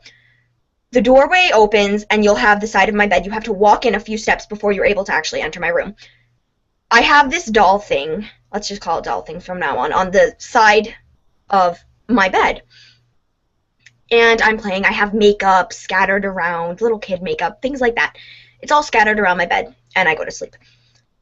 The doorway opens, and you'll have the side of my bed. You have to walk in a few steps before you're able to actually enter my room. I have this doll thing, let's just call it doll thing from now on the side of my bed. And I'm playing. I have makeup scattered around, little kid makeup, things like that. It's all scattered around my bed, and I go to sleep.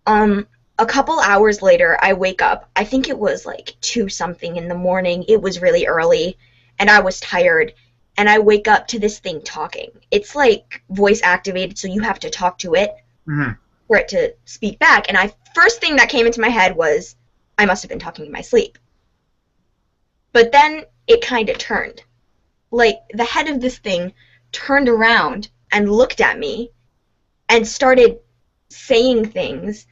A couple hours later, I wake up. I think it was like 2-something in the morning. It was really early, and I was tired. And I wake up to this thing talking. It's like voice activated, so you have to talk to it for it to speak back. And first thing that came into my head was, I must have been talking in my sleep. But then it kind of turned. Like, the head of this thing turned around and looked at me and started saying things.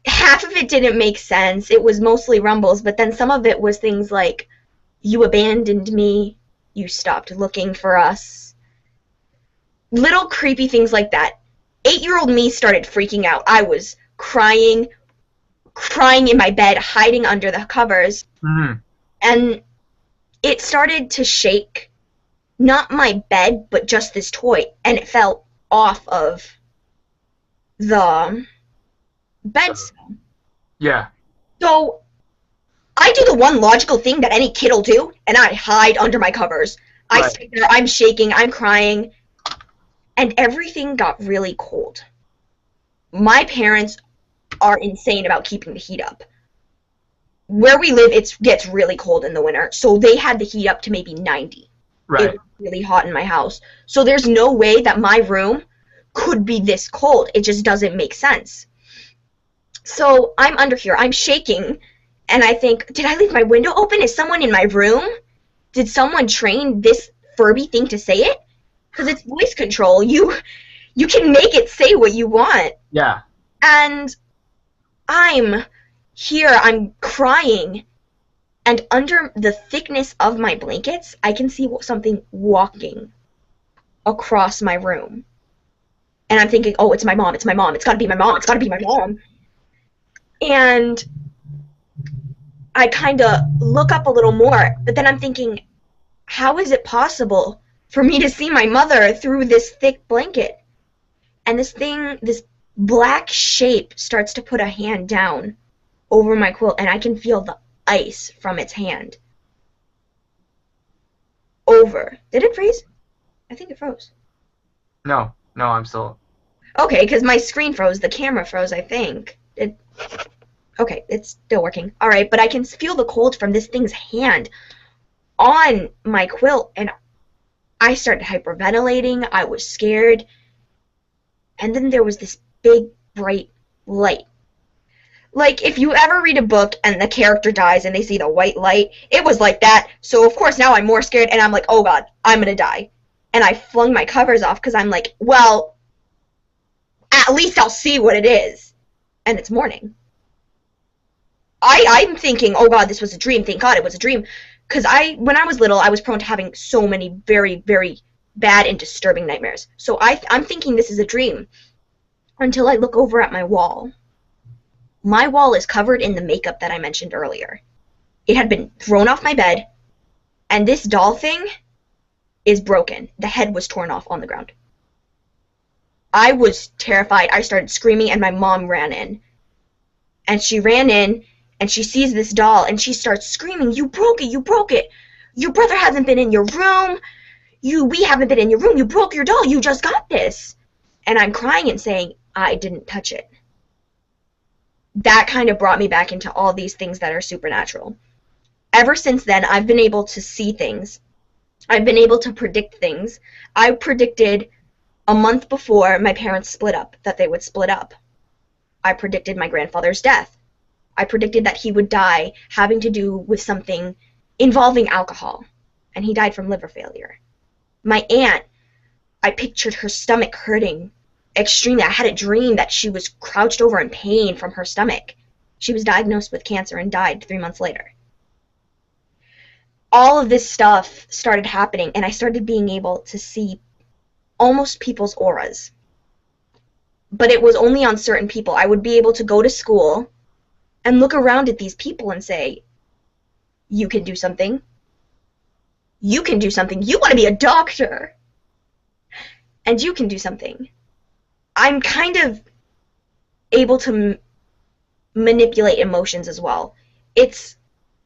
Half of it didn't make sense. It was mostly rumbles, but then some of it was things like, you abandoned me, you stopped looking for us. Little creepy things like that. 8-year-old me started freaking out. I was crying in my bed, hiding under the covers. And it started to shake. Not my bed, but just this toy. And it fell off of the bed.
Yeah.
So I do the one logical thing that any kid will do, and I hide under my covers. I stay there, I'm shaking, I'm crying, and everything got really cold. My parents are insane about keeping the heat up. Where we live, it gets really cold in the winter, so they had the heat up to maybe 90.
Right.
It was really hot in my house. So there's no way that my room could be this cold. It just doesn't make sense. So I'm under here, I'm shaking, and I think, did I leave my window open? Is someone in my room? Did someone train this Furby thing to say it? Because it's voice control. You can make it say what you want.
Yeah.
And I'm here, I'm crying, and under the thickness of my blankets, I can see something walking across my room. And I'm thinking, oh, it's my mom, it's my mom, it's gotta be my mom, it's gotta be my mom. And I kind of look up a little more, but then I'm thinking, how is it possible for me to see my mother through this thick blanket? And this black shape starts to put a hand down over my quilt, and I can feel the ice from its hand. Did it freeze? I think it froze.
No, I'm still...
Okay, because my screen froze, the camera froze, I think. Okay, it's still working. Alright, but I can feel the cold from this thing's hand on my quilt, and I started hyperventilating. I was scared. And then there was this big, bright light. Like, if you ever read a book and the character dies and they see the white light, it was like that. So, of course, now I'm more scared, and I'm like, oh god, I'm gonna die. And I flung my covers off because I'm like, well, at least I'll see what it is. And it's morning. I'm thinking, oh god, this was a dream. Thank god it was a dream. Because when I was little, I was prone to having so many very, very bad and disturbing nightmares. So I'm thinking this is a dream. Until I look over at my wall. My wall is covered in the makeup that I mentioned earlier. It had been thrown off my bed, and this doll thing is broken. The head was torn off on the ground. I was terrified. I started screaming, and my mom ran in. And she ran in, and she sees this doll, and she starts screaming, you broke it, you broke it. Your brother hasn't been in your room. We haven't been in your room. You broke your doll. You just got this. And I'm crying and saying, I didn't touch it. That kind of brought me back into all these things that are supernatural. ever since then, I've been able to see things. I've been able to predict things. I predicted a month before my parents split up that they would split up. I predicted my grandfather's death. I predicted that he would die having to do with something involving alcohol, and he died from liver failure. My aunt, I pictured her stomach hurting extremely. I had a dream that she was crouched over in pain from her stomach. She was diagnosed with cancer and died 3 months later. All of this stuff started happening, and I started being able to see almost people's auras. But it was only on certain people. I would be able to go to school and look around at these people and say, you can do something. You can do something. You want to be a doctor. And you can do something. I'm kind of able to manipulate emotions as well. It's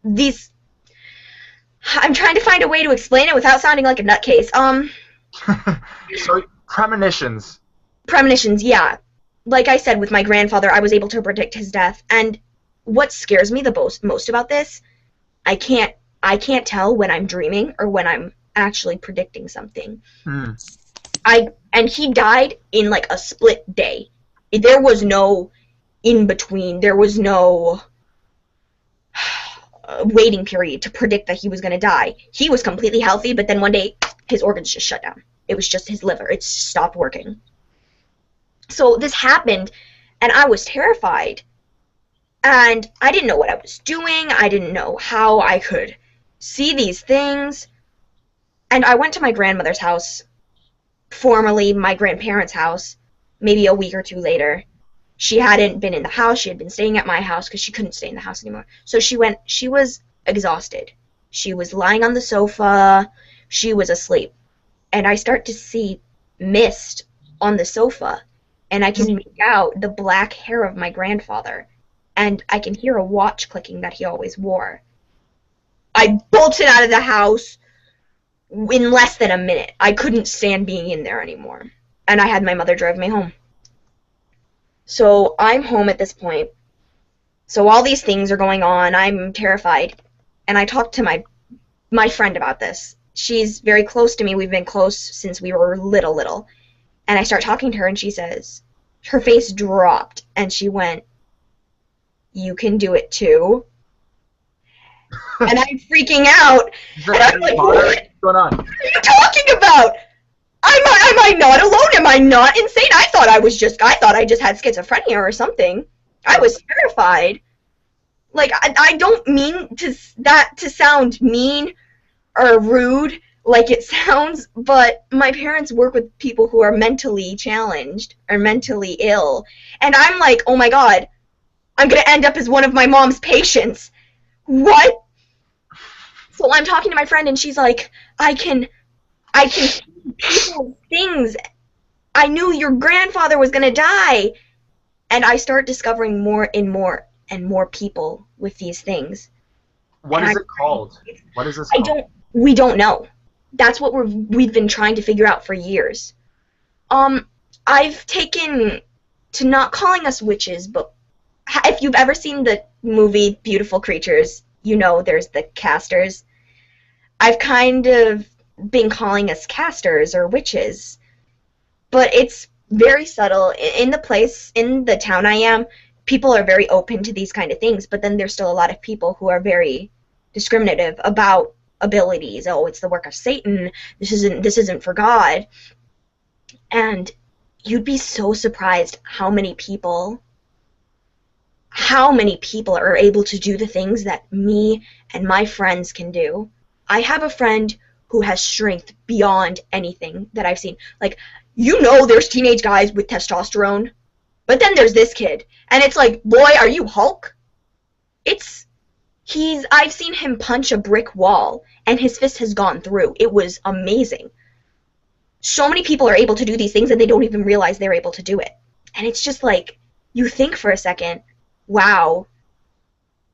these... I'm trying to find a way to explain it without sounding like a nutcase.
So, premonitions.
Premonitions, yeah. Like I said, with my grandfather, I was able to predict his death. And what scares me the most about this, I can't tell when I'm dreaming or when I'm actually predicting something. And he died in like a split day. There was no in between. There was no waiting period to predict that he was going to die. He was completely healthy, but then one day his organs just shut down. It was just his liver. It stopped working. So this happened, and I was terrified. And I didn't know what I was doing. I didn't know how I could see these things. And I went to my grandmother's house, formerly my grandparents' house, maybe a week or two later. She hadn't been in the house. She had been staying at my house because she couldn't stay in the house anymore. So she went. She was exhausted. She was lying on the sofa. She was asleep. And I start to see mist on the sofa. And I can make out the black hair of my grandfather. And I can hear a watch clicking that he always wore. I bolted out of the house in less than a minute. I couldn't stand being in there anymore. And I had my mother drive me home. So I'm home at this point. So all these things are going on. I'm terrified. And I talked to my friend about this. She's very close to me. We've been close since we were little. And I start talking to her, and she says, her face dropped, and she went, "You can do it too." And I'm freaking out. And I'm like, "What's
going on?
What are you talking about? Am I not alone? Am I not insane? I thought I just had schizophrenia or something." I was terrified. Like, I don't mean to sound mean or rude like it sounds, but my parents work with people who are mentally challenged or mentally ill. And I'm like, oh my god, I'm going to end up as one of my mom's patients. What? So I'm talking to my friend, and she's like, I can see people's things. I knew your grandfather was going to die. And I start discovering more and more people with these things.
What is it called? What is this called?
We don't know. That's what we've been trying to figure out for years. I've taken to not calling us witches, but if you've ever seen the movie Beautiful Creatures, you know there's the casters. I've kind of been calling us casters or witches, but it's very subtle. In the town I am, people are very open to these kind of things, but then there's still a lot of people who are very discriminative about abilities. Oh, it's the work of Satan. This isn't for God. And you'd be so surprised how many people are able to do the things that me and my friends can do. I have a friend who has strength beyond anything that I've seen. Like, there's teenage guys with testosterone, but then there's this kid, and it's like, boy, are you Hulk? I've seen him punch a brick wall, and his fist has gone through. It was amazing. So many people are able to do these things, and they don't even realize they're able to do it. And it's just like, you think for a second, wow,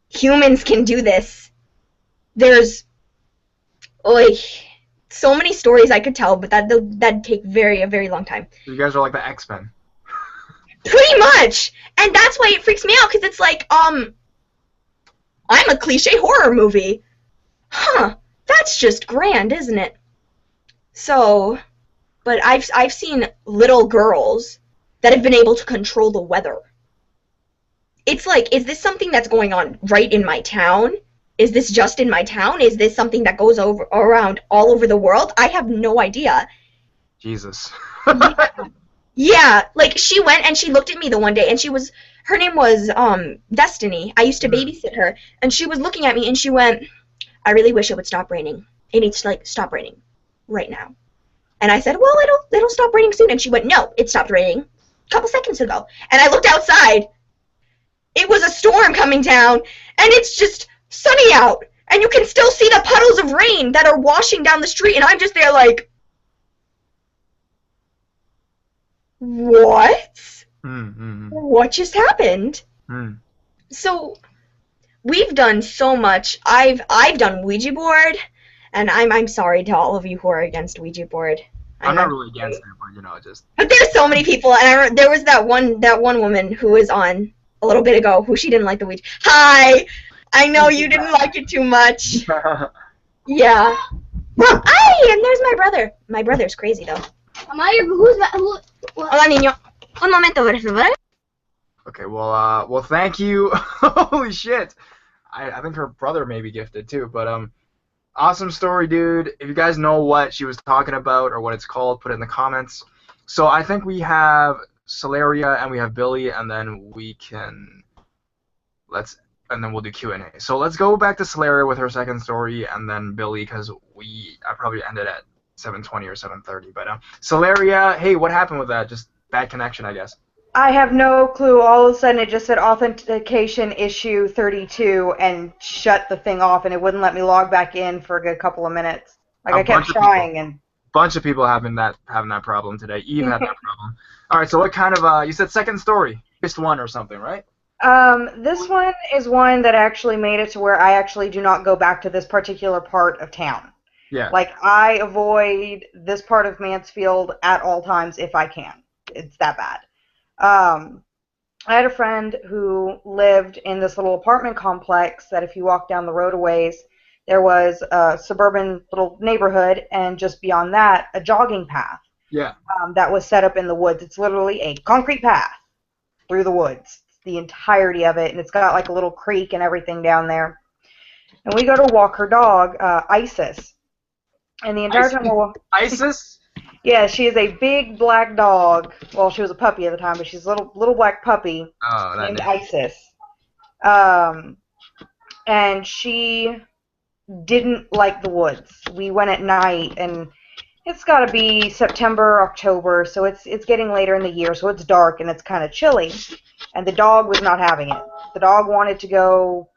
humans can do this. There's, so many stories I could tell, but that'd take a very long time.
You guys are like the X-Men.
Pretty much! And that's why it freaks me out, because it's like, I'm a cliche horror movie. huh, that's just grand, isn't it? So, but I've seen little girls that have been able to control the weather. It's like, is this something that's going on right in my town? Is this just in my town? Is this something that goes around all over the world? I have no idea.
Jesus.
Yeah, like she went and she looked at me the one day and her name was Destiny. I used to babysit her, and she was looking at me and she went, I really wish it would stop raining. It needs to like stop raining right now. And I said, well, it'll stop raining soon. And she went, no, it stopped raining a couple seconds ago. And I looked outside. It was a storm coming down, and it's just sunny out. And you can still see the puddles of rain that are washing down the street. And I'm just there like, what? What just happened? So we've done so much. I've done Ouija board, and I'm sorry to all of you who are against Ouija board.
I'm not really against it, but just.
But there's so many people, and there was that one woman who was on a little bit ago who she didn't like the Ouija. Hi, I know you didn't like it too much. Yeah. Ay, and there's my brother. My brother's crazy though. Hola, niño. Un momento, por favor.
Okay, well, thank you. Holy shit. I think her brother may be gifted too, but awesome story, dude. If you guys know what she was talking about or what it's called, put it in the comments. So I think we have Celeria and we have Billy, and then we'll do Q&A. So let's go back to Celeria with her second story, and then Billy, because I probably ended at 7:20 or 7:30. But Celeria, hey, what happened with that? Just bad connection, I guess.
I have no clue. All of a sudden, it just said authentication issue 32 and shut the thing off, and it wouldn't let me log back in for a good couple of minutes. Like I kept trying, and
bunch of people having that problem today. Eve had that problem. All right, so what kind of you said second story, just one or something, right?
This one is one that actually made it to where I actually do not go back to this particular part of town.
Yeah.
Like I avoid this part of Mansfield at all times if I can. It's that bad. I had a friend who lived in this little apartment complex that if you walk down the road a ways, there was a suburban little neighborhood, and just beyond that, a jogging path.
Yeah.
That was set up in the woods. It's literally a concrete path through the woods, the entirety of it, and it's got like a little creek and everything down there. And we go to walk her dog, Isis. And the entire time
Isis?
Yeah, she is a big black dog. Well, she was a puppy at the time, but she's a little black puppy named Isis. And she didn't like the woods. We went at night, and it's got to be September, October, so it's getting later in the year, so it's dark and it's kind of chilly. And the dog was not having it. The dog wanted to go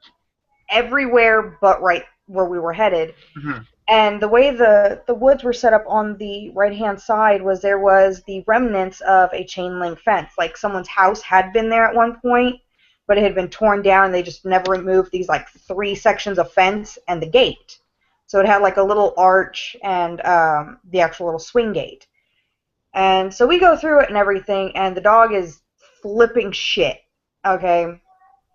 everywhere but right where we were headed. Mm-hmm. And the way the woods were set up on the right-hand side was there was the remnants of a chain link fence. Like someone's house had been there at one point, but it had been torn down, and they just never removed these like 3 sections of fence and the gate. So it had like a little arch and the actual little swing gate. And so we go through it and everything, and the dog is flipping shit. Okay?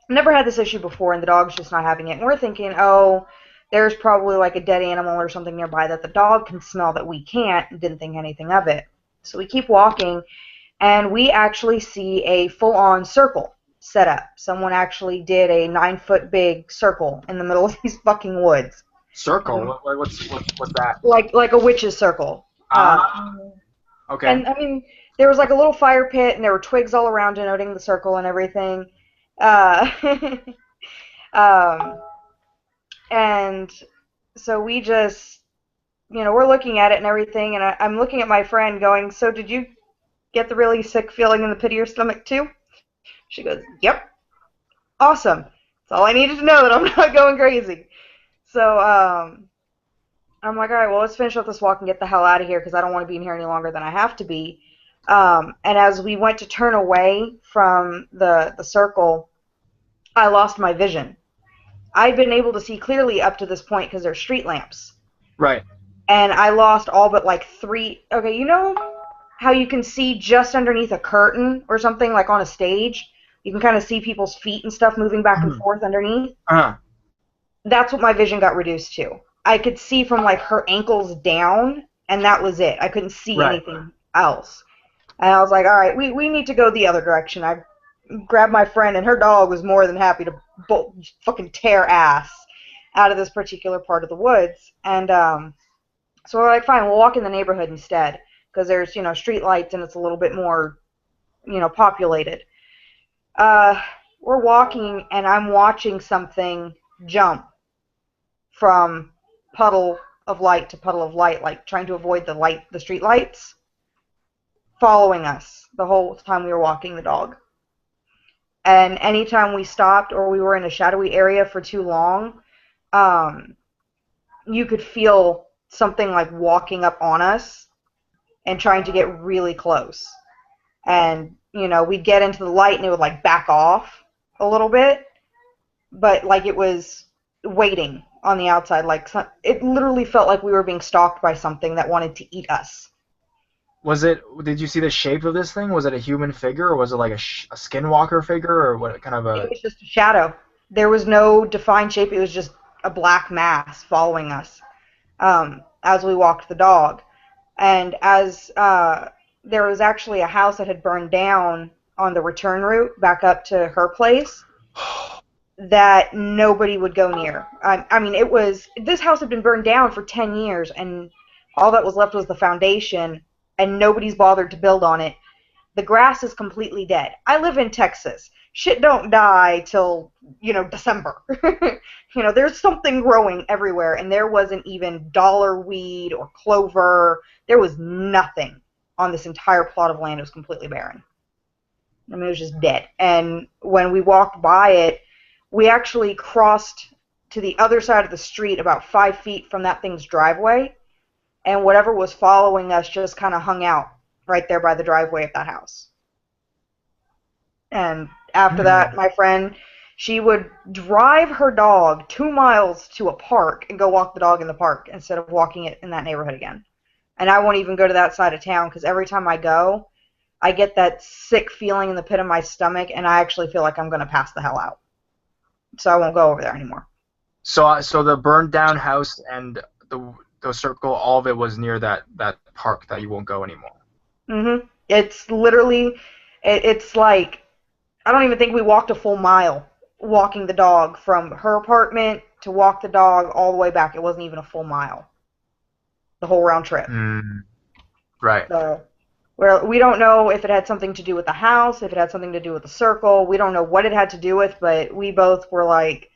Never had this issue before, and the dog's just not having it. And we're thinking, oh, there's probably like a dead animal or something nearby that the dog can smell that we can't, and didn't think anything of it. So we keep walking, and we actually see a full-on circle set up. Someone actually did a 9-foot big circle in the middle of these fucking woods.
Circle? What's that?
Like a witch's circle.
Okay.
And I mean, there was like a little fire pit, and there were twigs all around denoting the circle and everything. And so we just, we're looking at it and everything, and I'm looking at my friend going, so did you get the really sick feeling in the pit of your stomach too? She goes, yep. Awesome. That's all I needed to know, that I'm not going crazy. So I'm like, all right, well, let's finish up this walk and get the hell out of here, because I don't want to be in here any longer than I have to be. And as we went to turn away from the circle, I lost my vision. I've been able to see clearly up to this point because there's street lamps.
Right.
And I lost all but like 3. Okay, you know how you can see just underneath a curtain or something, like on a stage? You can kind of see people's feet and stuff moving back and forth underneath.
Uh-huh.
That's what my vision got reduced to. I could see from like her ankles down, and that was it. I couldn't see anything else. And I was like, all right, we need to go the other direction. I grabbed my friend, and her dog was more than happy to fucking tear ass out of this particular part of the woods. And so we're like, fine, we'll walk in the neighborhood instead, because there's, you know, street lights and it's a little bit more, you know, populated. We're walking, and I'm watching something jump from puddle of light to puddle of light, like trying to avoid the street lights, following us the whole time we were walking the dog. And anytime we stopped or we were in a shadowy area for too long, you could feel something like walking up on us and trying to get really close. And, you know, we'd get into the light and it would like back off a little bit, but like it was waiting on the outside. Like it literally felt like we were being stalked by something that wanted to eat us.
Did you see the shape of this thing? Was it a human figure, or was it like a skinwalker figure, or what kind of a...
It was just a shadow. There was no defined shape. It was just a black mass following us as we walked the dog. And as there was actually a house that had burned down on the return route back up to her place that nobody would go near. I mean, this house had been burned down for 10 years, and all that was left was the foundation, and nobody's bothered to build on it. The grass is completely dead. I live in Texas. Shit don't die till, you know, December. You know, there's something growing everywhere, and there wasn't even dollar weed or clover. There was nothing on this entire plot of land. It was completely barren. I mean, it was just dead. And when we walked by it, we actually crossed to the other side of the street about 5 feet from that thing's driveway, and whatever was following us just kind of hung out right there by the driveway of that house. And after that, my friend, she would drive her dog 2 miles to a park and go walk the dog in the park instead of walking it in that neighborhood again. And I won't even go to that side of town, because every time I go, I get that sick feeling in the pit of my stomach, and I actually feel like I'm going to pass the hell out. So I won't go over there anymore.
So the burned down house and the circle, all of it was near that park that you won't go anymore.
Mhm. It's literally, it's like, I don't even think we walked a full mile walking the dog from her apartment to walk the dog all the way back. It wasn't even a full mile. The whole round trip.
Right.
So we don't know if it had something to do with the house, if it had something to do with the circle. We don't know what it had to do with, but we both were like,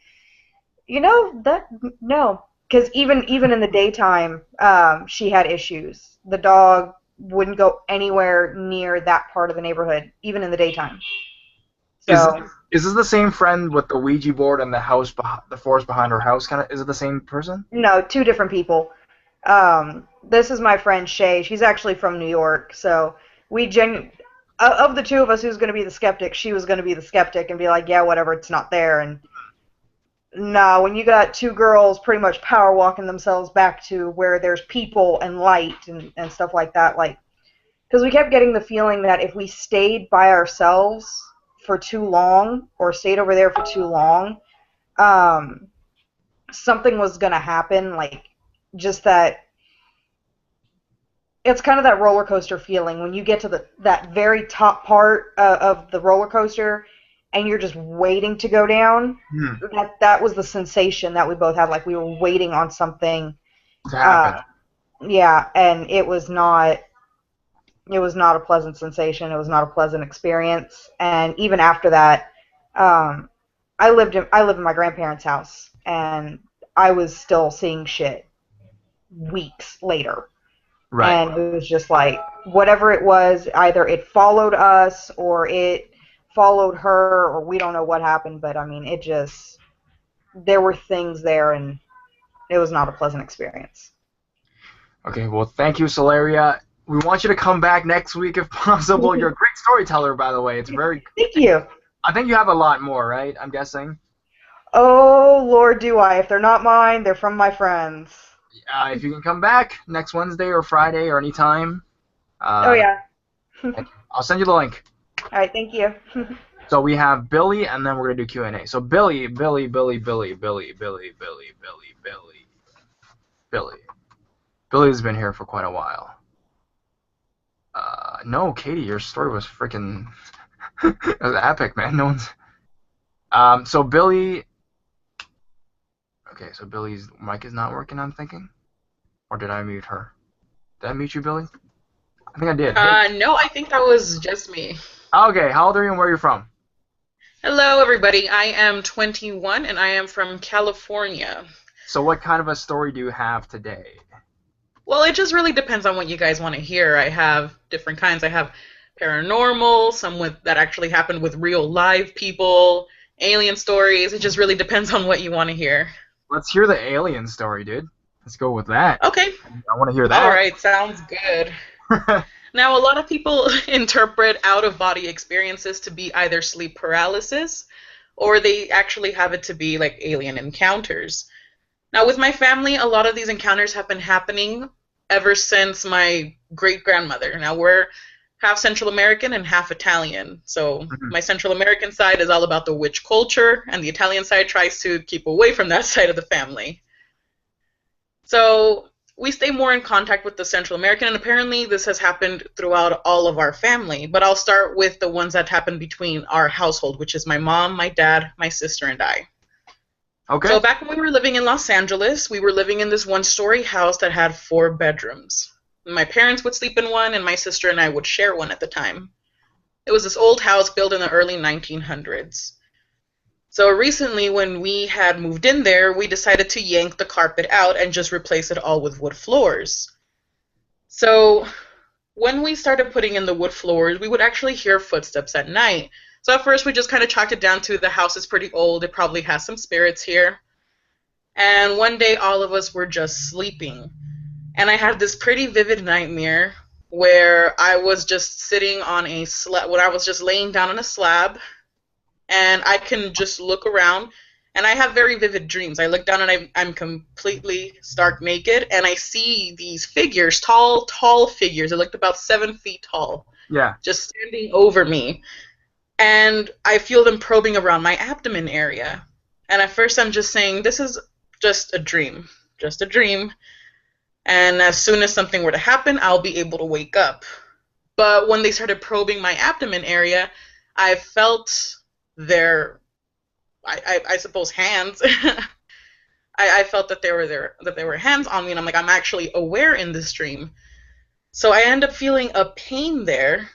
you know, no. Because even in the daytime, she had issues. The dog wouldn't go anywhere near that part of the neighborhood, even in the daytime. So,
is this the same friend with the Ouija board and the house, the forest behind her house? Is it the same person?
No, two different people. This is my friend Shay. She's actually from New York. So of the two of us, who's going to be the skeptic, she was going to be the skeptic and be like, yeah, whatever, it's not there. And no, when you got two girls pretty much power walking themselves back to where there's people and light and stuff like that, like, because we kept getting the feeling that if we stayed by ourselves for too long or stayed over there for too long, something was going to happen, like, just that. It's kind of that roller coaster feeling when you get to that very top part of the roller coaster and you're just waiting to go down. That was the sensation that we both had, like we were waiting on something
to happen.
Yeah, and it was not a pleasant sensation. It was not a pleasant experience. And even after that, I lived in my grandparents' house, and I was still seeing shit weeks later.
Right.
And it was just like, whatever it was, either it followed us or it followed her, or we don't know what happened, but I mean, there were things there, and it was not a pleasant experience.
Okay, well, thank you, Solaria. We want you to come back next week if possible. You're a great storyteller, by the way. It's very...
Thank you.
I think you have a lot more, right? I'm guessing.
Oh, Lord, do I. If they're not mine, they're from my friends.
If you can come back next Wednesday or Friday or anytime.
Oh, yeah.
I'll send you the link.
All right, thank you.
So we have Billy, and then we're going to do Q&A. So Billy. Billy. Billy's been here for quite a while. No, Katie, your story was freaking it was epic, man. No one's. So Billy. Okay, so Billy's mic is not working. I'm thinking, or did I mute her? Did I mute you, Billy? I think I did. Hey.
No, I think that was just me.
Okay, how old are you and where are you from?
Hello, everybody. I am 21 and I am from California.
So what kind of a story do you have today?
Well, it just really depends on what you guys want to hear. I have different kinds. I have paranormal, some that actually happened with real live people, alien stories. It just really depends on what you want to hear.
Let's hear the alien story, dude. Let's go with that.
Okay.
I want to hear that.
All right, sounds good. Now, a lot of people interpret out-of-body experiences to be either sleep paralysis or they actually have it to be like alien encounters. Now, with my family, a lot of these encounters have been happening ever since my great-grandmother. Now, we're half Central American and half Italian. So my Central American side is all about the witch culture, and the Italian side tries to keep away from that side of the family. So we stay more in contact with the Central American, and apparently this has happened throughout all of our family. But I'll start with the ones that happen between our household, which is my mom, my dad, my sister, and I.
Okay.
So back when we were living in Los Angeles, we were living in this one-story house that had 4 bedrooms. My parents would sleep in one, and my sister and I would share one at the time. It was this old house built in the early 1900s. So recently, when we had moved in there, we decided to yank the carpet out and just replace it all with wood floors. So when we started putting in the wood floors, we would actually hear footsteps at night. So at first, we just kind of chalked it down to the house is pretty old. It probably has some spirits here. And one day, all of us were just sleeping. And I had this pretty vivid nightmare where I was just sitting on a slab, when I was just laying down on a slab, and I can just look around, and I have very vivid dreams. I look down and I'm completely stark naked, and I see these figures, tall figures. They looked about 7 feet tall.
Yeah.
Just standing over me. And I feel them probing around my abdomen area. And at first I'm just saying, this is just a dream. Just a dream. And as soon as something were to happen, I'll be able to wake up. But when they started probing my abdomen area, I felt their, I suppose, hands. I felt that they were there, that there were hands on me, and I'm like, I'm actually aware in this dream. So I end up feeling a pain there,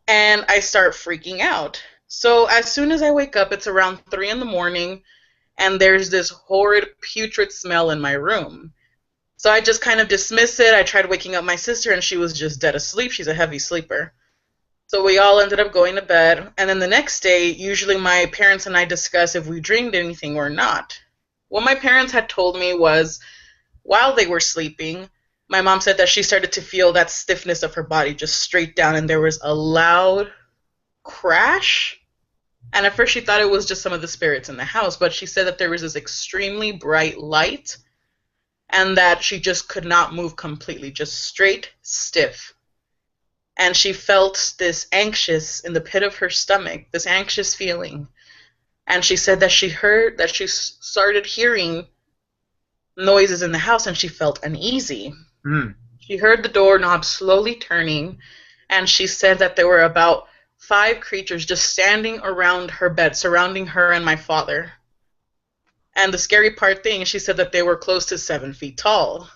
and I start freaking out. So as soon as I wake up, it's around 3 in the morning, and there's this horrid putrid smell in my room. So I just kind of dismiss it. I tried waking up my sister, and she was just dead asleep. She's a heavy sleeper. So we all ended up going to bed, and then the next day, usually my parents and I discuss if we dreamed anything or not. What my parents had told me was, while they were sleeping, my mom said that she started to feel that stiffness of her body just straight down, and there was a loud crash. And at first she thought it was just some of the spirits in the house, but she said that there was this extremely bright light, and that she just could not move completely, just straight, stiff. And she felt this anxious in the pit of her stomach, this anxious feeling. And she said that she started hearing noises in the house, and she felt uneasy. She heard the doorknob slowly turning, and she said that there were about 5 creatures just standing around her bed, surrounding her and my father. And the scary part thing, she said that they were close to 7 feet tall.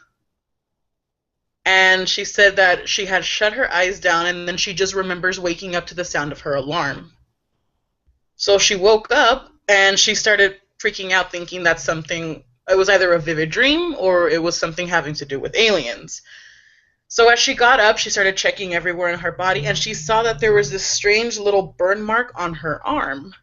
And she said that she had shut her eyes down, and then she just remembers waking up to the sound of her alarm. So she woke up, and she started freaking out, thinking that it was either a vivid dream or it was something having to do with aliens. So as she got up, she started checking everywhere in her body, and she saw that there was this strange little burn mark on her arm.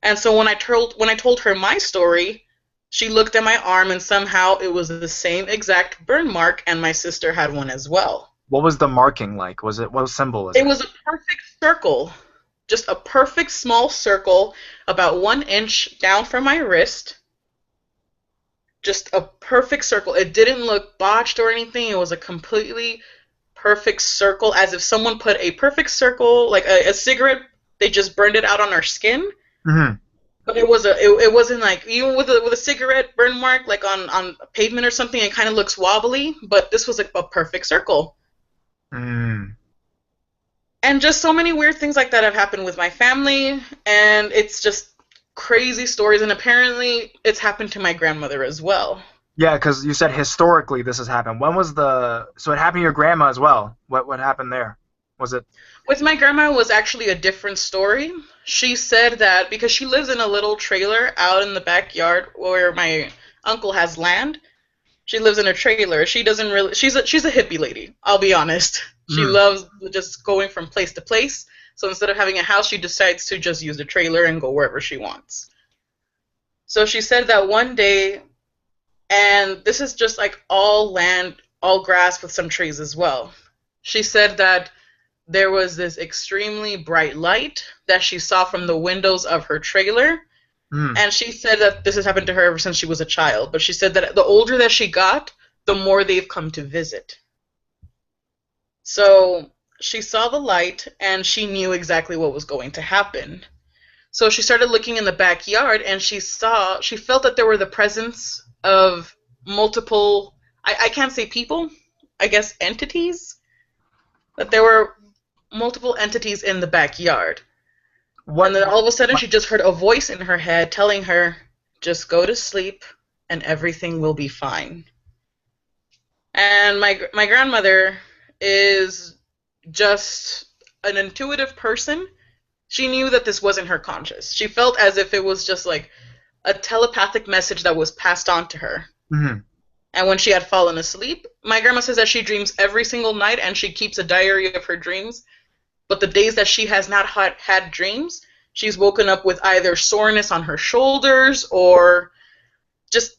And so when I told her my story, she looked at my arm, and somehow it was the same exact burn mark, and my sister had one as well.
What was the marking like? What symbol was it?
It was a perfect circle. Just a perfect small circle, about 1 inch down from my wrist. Just a perfect circle. It didn't look botched or anything. It was a completely perfect circle, as if someone put a perfect circle, like a cigarette, they just burned it out on our skin. But it wasn't like, even with a cigarette burn mark like on a pavement or something, it kind of looks wobbly, but this was like a perfect circle.
Mm.
And just so many weird things like that have happened with my family, and it's just crazy stories, and apparently it's happened to my grandmother as well.
Yeah, because you said historically this has happened. When was so it happened to your grandma as well. What happened there? Was it?
With my grandma, it was actually a different story. She said that because she lives in a little trailer out in the backyard where my uncle has land. She lives in a trailer. She doesn't really. She's a hippie lady. I'll be honest. She loves just going from place to place. So instead of having a house, she decides to just use the trailer and go wherever she wants. So she said that one day, and this is just like all land, all grass with some trees as well. She said that there was this extremely bright light that she saw from the windows of her trailer. And she said that this has happened to her ever since she was a child. But she said that the older that she got, the more they've come to visit. So she saw the light, and she knew exactly what was going to happen. So she started looking in the backyard, and she felt that there were the presence of multiple, I can't say people, I guess entities, that there were multiple entities in the backyard. And then all of a sudden she just heard a voice in her head telling her, just go to sleep and everything will be fine. And my grandmother is just an intuitive person. She knew that this wasn't her conscious. She felt as if it was just like a telepathic message that was passed on to her.
Mm-hmm.
And when she had fallen asleep, my grandma says that she dreams every single night and she keeps a diary of her dreams. But the days that she has not had dreams, she's woken up with either soreness on her shoulders or just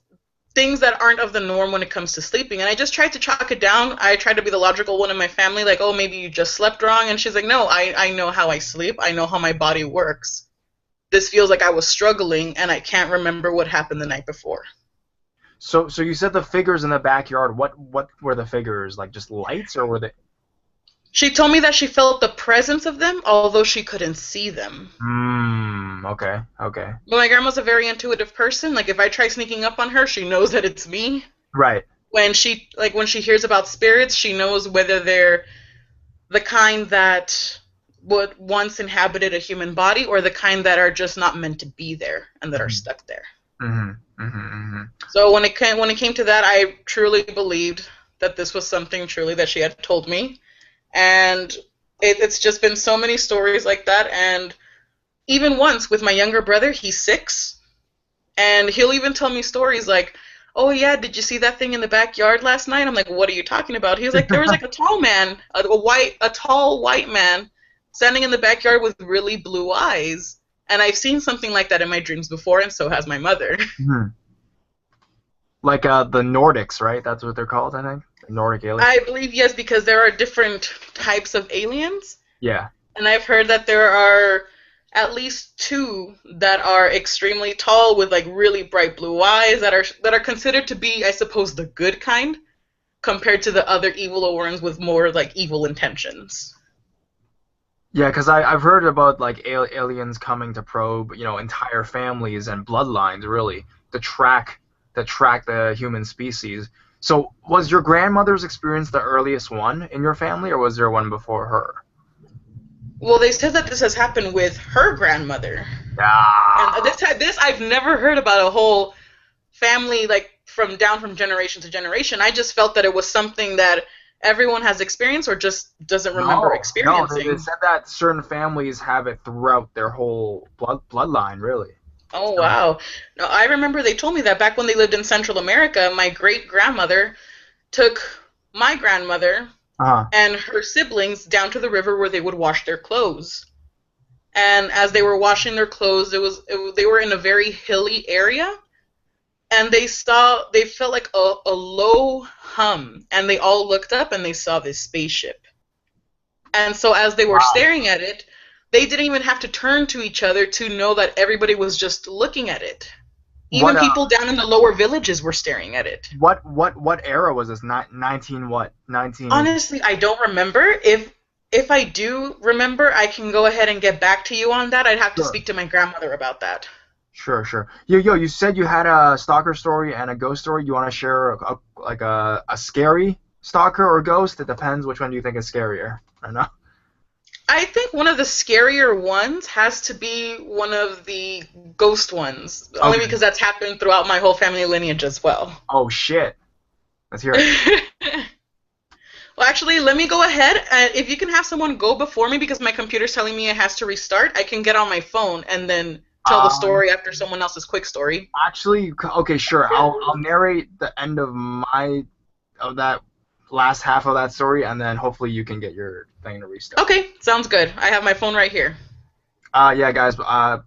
things that aren't of the norm when it comes to sleeping. And I just tried to chalk it down. I tried to be the logical one in my family, like, oh, maybe you just slept wrong. And she's like, no, I know how I sleep. I know how my body works. This feels like I was struggling and I can't remember what happened the night before.
So you said the figures in the backyard. What were the figures? Like just lights, or were they?
She told me that she felt the presence of them, although she couldn't see them.
Okay.
But my grandma's a very intuitive person. Like, if I try sneaking up on her, she knows that it's me.
Right.
When she hears about spirits, she knows whether they're the kind that would once inhabited a human body or the kind that are just not meant to be there and that are stuck there. So when it came to that, I truly believed that this was something truly that she had told me. And it's just been so many stories like that. And even once with my younger brother, he's 6, and he'll even tell me stories like, oh yeah, did you see that thing in the backyard last night? I'm like, what are you talking about? He's like, there was like a tall man, a tall white man standing in the backyard with really blue eyes. And I've seen something like that in my dreams before, and so has my mother.
Like the Nordics, right? That's what they're called, I think. Nordic aliens?
I believe yes, because there are different types of aliens.
Yeah.
And I've heard that there are at least 2 that are extremely tall with like really bright blue eyes that are considered to be, I suppose, the good kind, compared to the other evil ones with more like evil intentions.
Yeah, because I've heard about like aliens coming to probe, entire families and bloodlines, really, to track the human species. So was your grandmother's experience the earliest one in your family, or was there one before her?
Well, they said that this has happened with her grandmother.
Ah.
And this I've never heard about a whole family like from generation to generation. I just felt that it was something that everyone has experienced or just doesn't remember experiencing.
No, they said that certain families have it throughout their whole bloodline, really.
Oh, wow. No, I remember they told me that back when they lived in Central America, my great-grandmother took my grandmother and her siblings down to the river where they would wash their clothes. And as they were washing their clothes, they were in a very hilly area, and they felt like a low hum, and they all looked up and they saw this spaceship. And so as they were staring at it, they didn't even have to turn to each other to know that everybody was just looking at it. Even people down in the lower villages were staring at it.
What era was this? 19 what? 19.
Honestly, I don't remember. If I do remember, I can go ahead and get back to you on that. I'd have to speak to my grandmother about that.
Sure. Yo, you said you had a stalker story and a ghost story. You want to share a scary stalker or ghost? It depends. Which one do you think is scarier? I don't know.
I think one of the scarier ones has to be one of the ghost ones, only
Okay.
because that's happened throughout my whole family lineage as well.
Oh shit. Let's hear it.
Well, actually, let me go ahead. If you can have someone go before me because my computer's telling me it has to restart, I can get on my phone and then tell the story after someone else's quick story.
Actually, okay, sure. I'll narrate the end of that last half of that story, and then hopefully you can get your thing to restart.
Okay, sounds good. I have my phone right here.
Yeah, guys. I'm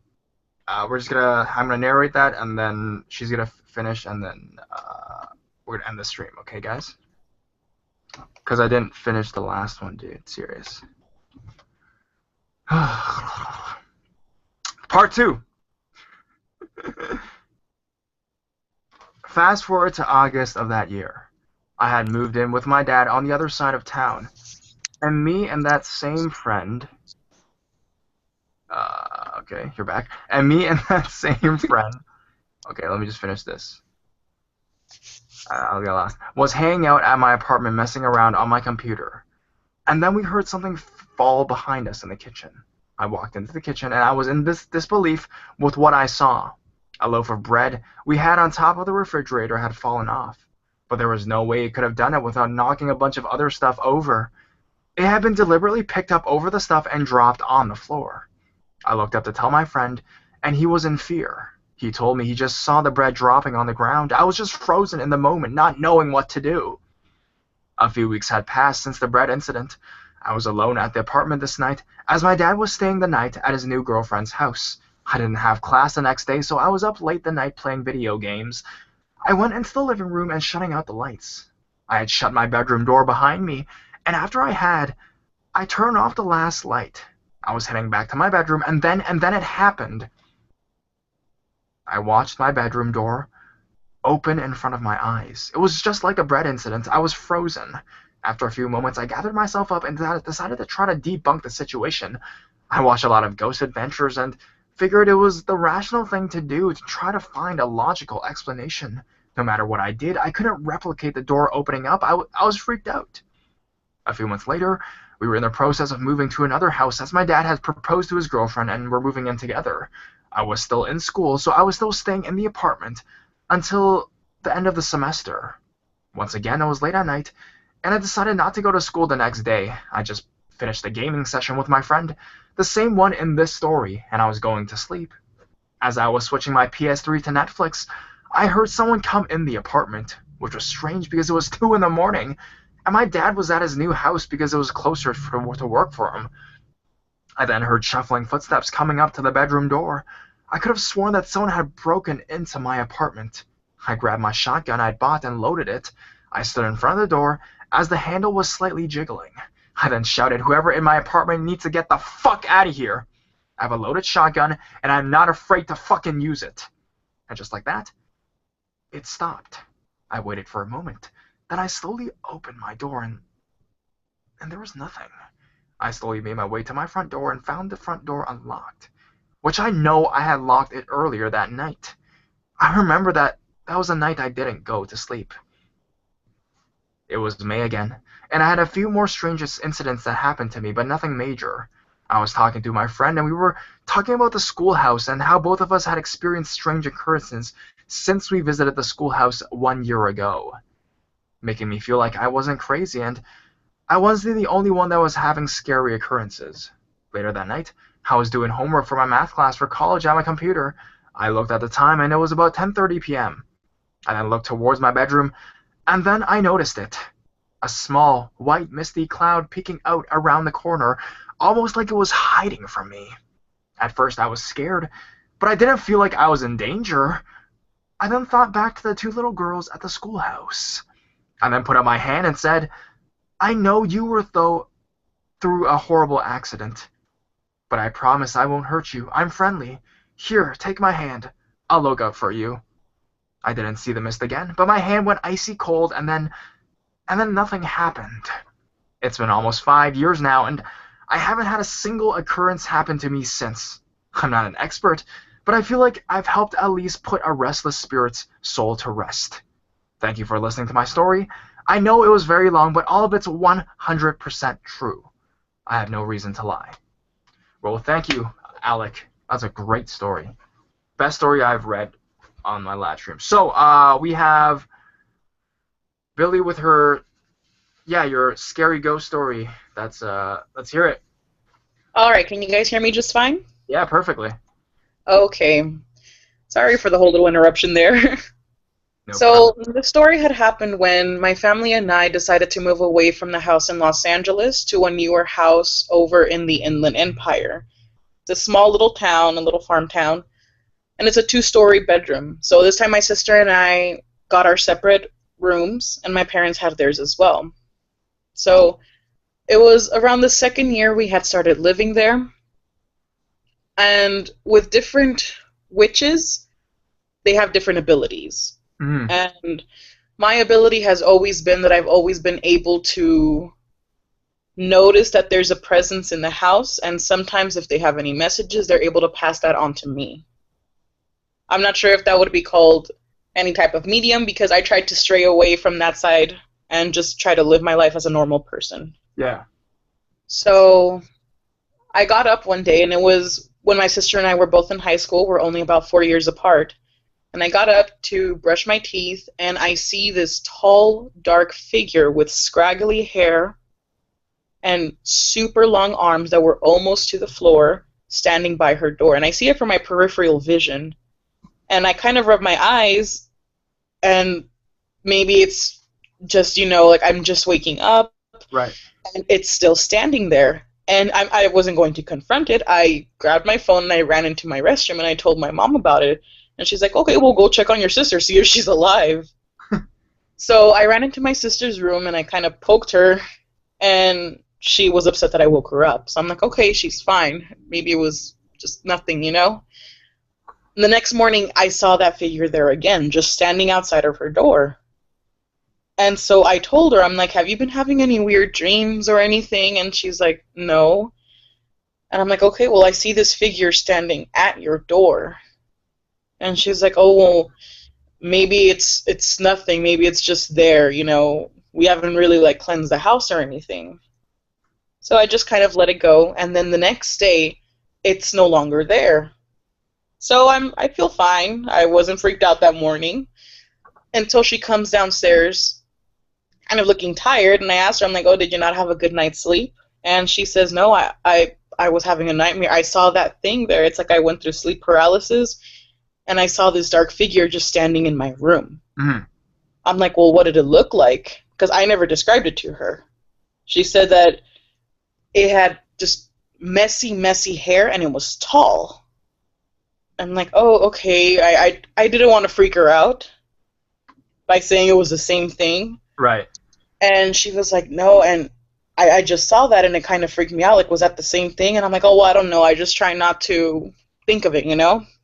gonna narrate that, and then she's gonna finish, and then we're gonna end the stream. Okay, guys? Because I didn't finish the last one, dude. Serious. Part 2. Fast forward to August of that year. I had moved in with my dad on the other side of town. And me and that same friend... okay, you're back. And me and that same friend... Okay, let me just finish this. I'll get lost. Was hanging out at my apartment messing around on my computer. And then we heard something fall behind us in the kitchen. I walked into the kitchen and I was in disbelief with what I saw. A loaf of bread we had on top of the refrigerator had fallen off. But there was no way it could have done it without knocking a bunch of other stuff over. It had been deliberately picked up over the stuff and dropped on the floor. I looked up to tell my friend, and he was in fear. He told me he just saw the bread dropping on the ground. I was just frozen in the moment, not knowing what to do. A few weeks had passed since the bread incident. I was alone at the apartment this night, as my dad was staying the night at his new girlfriend's house. I didn't have class the next day, so I was up late the night playing video games. I went into the living room and shutting out the lights. I had shut my bedroom door behind me, and after I turned off the last light. I was heading back to my bedroom, and then it happened. I watched my bedroom door open in front of my eyes. It was just like the bread incident. I was frozen. After a few moments, I gathered myself up and decided to try to debunk the situation. I watched a lot of Ghost Adventures and figured it was the rational thing to do to try to find a logical explanation. No matter what I did, I couldn't replicate the door opening up. I was freaked out. A few months later, we were in the process of moving to another house as my dad had proposed to his girlfriend and we're moving in together. I was still in school, so I was still staying in the apartment until the end of the semester. Once again, it was late at night, and I decided not to go to school the next day. I just finished a gaming session with my friend, the same one in this story, and I was going to sleep. As I was switching my PS3 to Netflix, I heard someone come in the apartment, which was strange because it was 2 in the morning, and my dad was at his new house because it was closer to work for him. I then heard shuffling footsteps coming up to the bedroom door. I could have sworn that someone had broken into my apartment. I grabbed my shotgun I'd bought and loaded it. I stood in front of the door as the handle was slightly jiggling. I then shouted, "Whoever in my apartment needs to get the fuck out of here. I have a loaded shotgun and I'm not afraid to fucking use it." And just like that, it stopped. I waited for a moment. Then I slowly opened my door and there was nothing. I slowly made my way to my front door and found the front door unlocked, which I know I had locked it earlier that night. I remember that was a night I didn't go to sleep. It was May again, and I had a few more strange incidents that happened to me, but nothing major. I was talking to my friend, and we were talking about the schoolhouse and how both of us had experienced strange occurrences since we visited the schoolhouse 1 year ago, making me feel like I wasn't crazy, and I wasn't the only one that was having scary occurrences. Later that night, I was doing homework for my math class for college on my computer. I looked at the time and it was about 10:30 p.m. I then looked towards my bedroom and then I noticed it. A small, white, misty cloud peeking out around the corner, almost like it was hiding from me. At first I was scared, but I didn't feel like I was in danger. I then thought back to the 2 little girls at the schoolhouse. I then put up my hand and said, "I know you were through a horrible accident, but I promise I won't hurt you. I'm friendly. Here, take my hand. I'll look out for you." I didn't see the mist again, but my hand went icy cold and then nothing happened. It's been almost 5 years now, and I haven't had a single occurrence happen to me since. I'm not an expert, but I feel like I've helped at least put a restless spirit's soul to rest. Thank you for listening to my story. I know it was very long, but all of it's 100% true. I have no reason to lie. Well, thank you, Alec. That's a great story. Best story I've read on my last stream. So, we have Billy with her, your scary ghost story. Let's hear it.
All right, can you guys hear me just fine?
Yeah, perfectly.
Okay. Sorry for the whole little interruption there. The story had happened when my family and I decided to move away from the house in Los Angeles to a newer house over in the Inland Empire. It's a small little town, a little farm town, and it's a 2-story bedroom. So this time my sister and I got our separate rooms, and my parents had theirs as well. So it was around the second year we had started living there, and with different witches, they have different abilities. And my ability has always been that I've always been able to notice that there's a presence in the house, and sometimes if they have any messages, they're able to pass that on to me. I'm not sure if that would be called any type of medium, because I tried to stray away from that side and just try to live my life as a normal person.
Yeah.
So I got up one day, and it was when my sister and I were both in high school. We're only about 4 years apart. And I got up to brush my teeth, and I see this tall, dark figure with scraggly hair and super long arms that were almost to the floor standing by her door. And I see it from my peripheral vision. And I kind of rub my eyes, and maybe it's just, like I'm just waking up.
Right.
And it's still standing there. And I wasn't going to confront it. I grabbed my phone, and I ran into my restroom, and I told my mom about it. And she's like, okay, well, go check on your sister, see if she's alive. So I ran into my sister's room, and I kind of poked her, and she was upset that I woke her up. So I'm like, okay, she's fine. Maybe it was just nothing, And the next morning, I saw that figure there again, just standing outside of her door. And so I told her, I'm like, have you been having any weird dreams or anything? And she's like, no. And I'm like, okay, well, I see this figure standing at your door. And she's like, oh, well, maybe it's nothing. Maybe it's just there, We haven't really, cleansed the house or anything. So I just kind of let it go. And then the next day, it's no longer there. So I feel fine. I wasn't freaked out that morning until she comes downstairs kind of looking tired. And I asked her, I'm like, oh, did you not have a good night's sleep? And she says, no, I was having a nightmare. I saw that thing there. It's like I went through sleep paralysis. And I saw this dark figure just standing in my room.
Mm-hmm.
I'm like, well, what did it look like? Because I never described it to her. She said that it had just messy hair, and it was tall. I'm like, oh, okay. I didn't want to freak her out by saying it was the same thing.
Right.
And she was like, no, and I just saw that, and it kind of freaked me out. Like, was that the same thing? And I'm like, oh, well, I don't know. I just try not to think of it,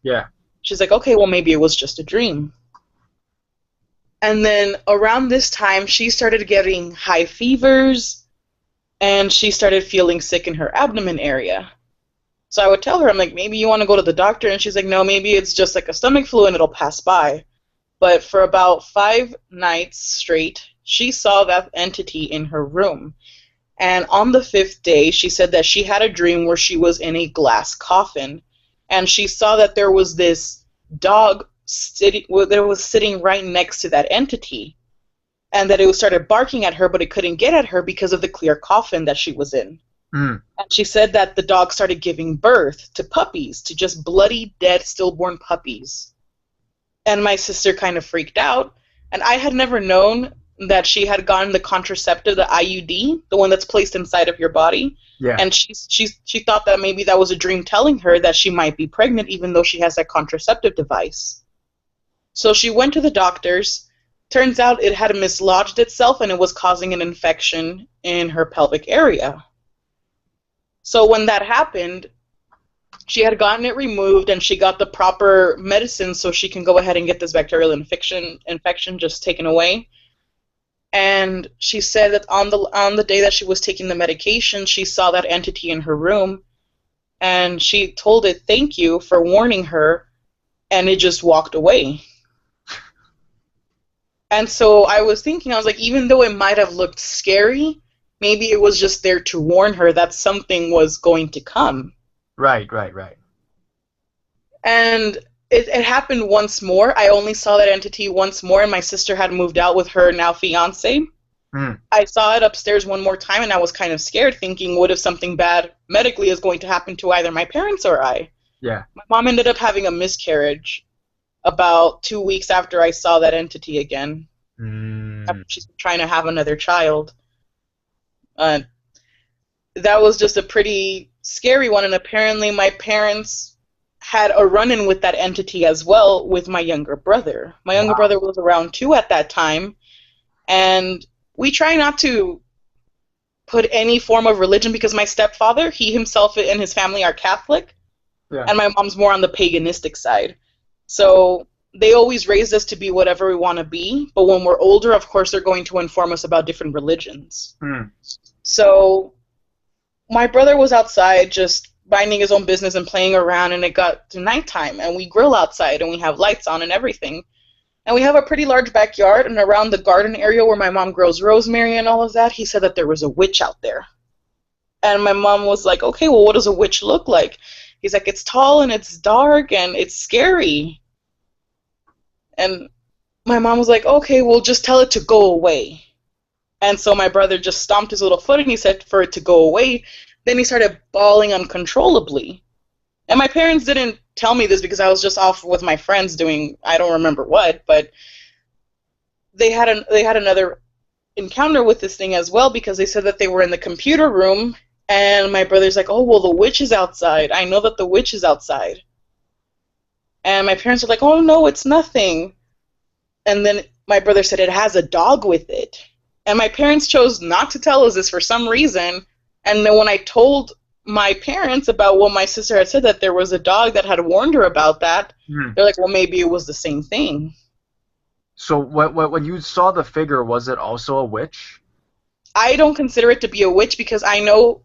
Yeah.
She's like, okay, well, maybe it was just a dream. And then around this time, she started getting high fevers, and she started feeling sick in her abdomen area. So I would tell her, I'm like, maybe you want to go to the doctor? And she's like, no, maybe it's just like a stomach flu, and it'll pass by. But for about 5 nights straight, she saw that entity in her room. And on the 5th day, she said that she had a dream where she was in a glass coffin. And she saw that there was this dog sitting right next to that entity, and that it started barking at her, but it couldn't get at her because of the clear coffin that she was in.
Mm.
And she said that the dog started giving birth to puppies, to just bloody, dead, stillborn puppies. And my sister kind of freaked out, and I had never known that she had gotten the contraceptive, the IUD, the one that's placed inside of your body.
Yeah.
And she thought that maybe that was a dream telling her that she might be pregnant, even though she has that contraceptive device. So she went to the doctors. Turns out it had mislodged itself, and it was causing an infection in her pelvic area. So when that happened, she had gotten it removed, and she got the proper medicine so she can go ahead and get this bacterial infection just taken away. And she said that on the day that she was taking the medication, she saw that entity in her room, and she told it thank you for warning her and it just walked away. And so I was thinking, I was like, even though it might have looked scary, maybe it was just there to warn her that something was going to come.
Right.
And it happened once more. I only saw that entity once more, and my sister had moved out with her now fiance. I saw it upstairs one more time, and I was kind of scared, thinking, what if something bad medically is going to happen to either my parents or I?
Yeah.
My mom ended up having a miscarriage about 2 weeks after I saw that entity again. After she's trying to have another child. That was just a pretty scary one, and apparently my parents had a run-in with that entity as well with my younger brother. My younger brother was around 2 at that time, and we try not to put any form of religion because my stepfather, he himself and his family are Catholic, and my mom's more on the paganistic side. So they always raised us to be whatever we want to be, but when we're older, of course, they're going to inform us about different religions. So my brother was outside just minding his own business and playing around, and it got to nighttime, and we grill outside, and we have lights on and everything. And we have a pretty large backyard, and around the garden area where my mom grows rosemary and all of that, he said that there was a witch out there. And my mom was like, okay, well, what does a witch look like? He's like, it's tall and it's dark and it's scary. And my mom was like, okay, well, just tell it to go away. And so my brother just stomped his little foot and he said for it to go away. Then he started bawling uncontrollably. And my parents didn't tell me this because I was just off with my friends doing I don't remember what, but they had another encounter with this thing as well because they said that they were in the computer room and my brother's like, oh, well, the witch is outside. I know that the witch is outside. And my parents were like, oh, no, it's nothing. And then my brother said it has a dog with it. And my parents chose not to tell us this for some reason. And then when I told my parents about what my sister had said, that there was a dog that had warned her about that, they're like, well, maybe it was the same thing.
So when you saw the figure, was it also a witch?
I don't consider it to be a witch because I know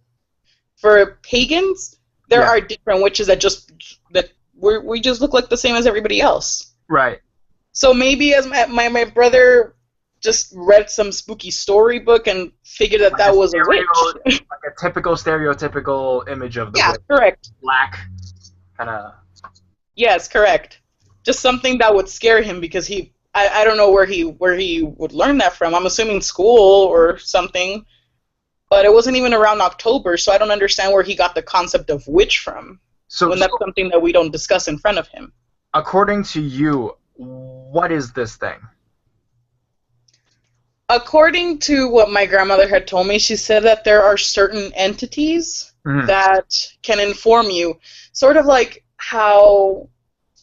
for pagans, there are different witches that we just look like the same as everybody else.
Right.
So maybe as my brother just read some spooky storybook and figured that that was a witch.
Like a typical stereotypical image of the witch.
Correct.
Black, kind of.
Yes, correct. Just something that would scare him because I don't know where he would learn that from. I'm assuming school or something. But it wasn't even around October, so I don't understand where he got the concept of witch from. When that's something that we don't discuss in front of him.
According to you, what is this thing?
According to what my grandmother had told me, she said that there are certain entities that can inform you. Sort of like how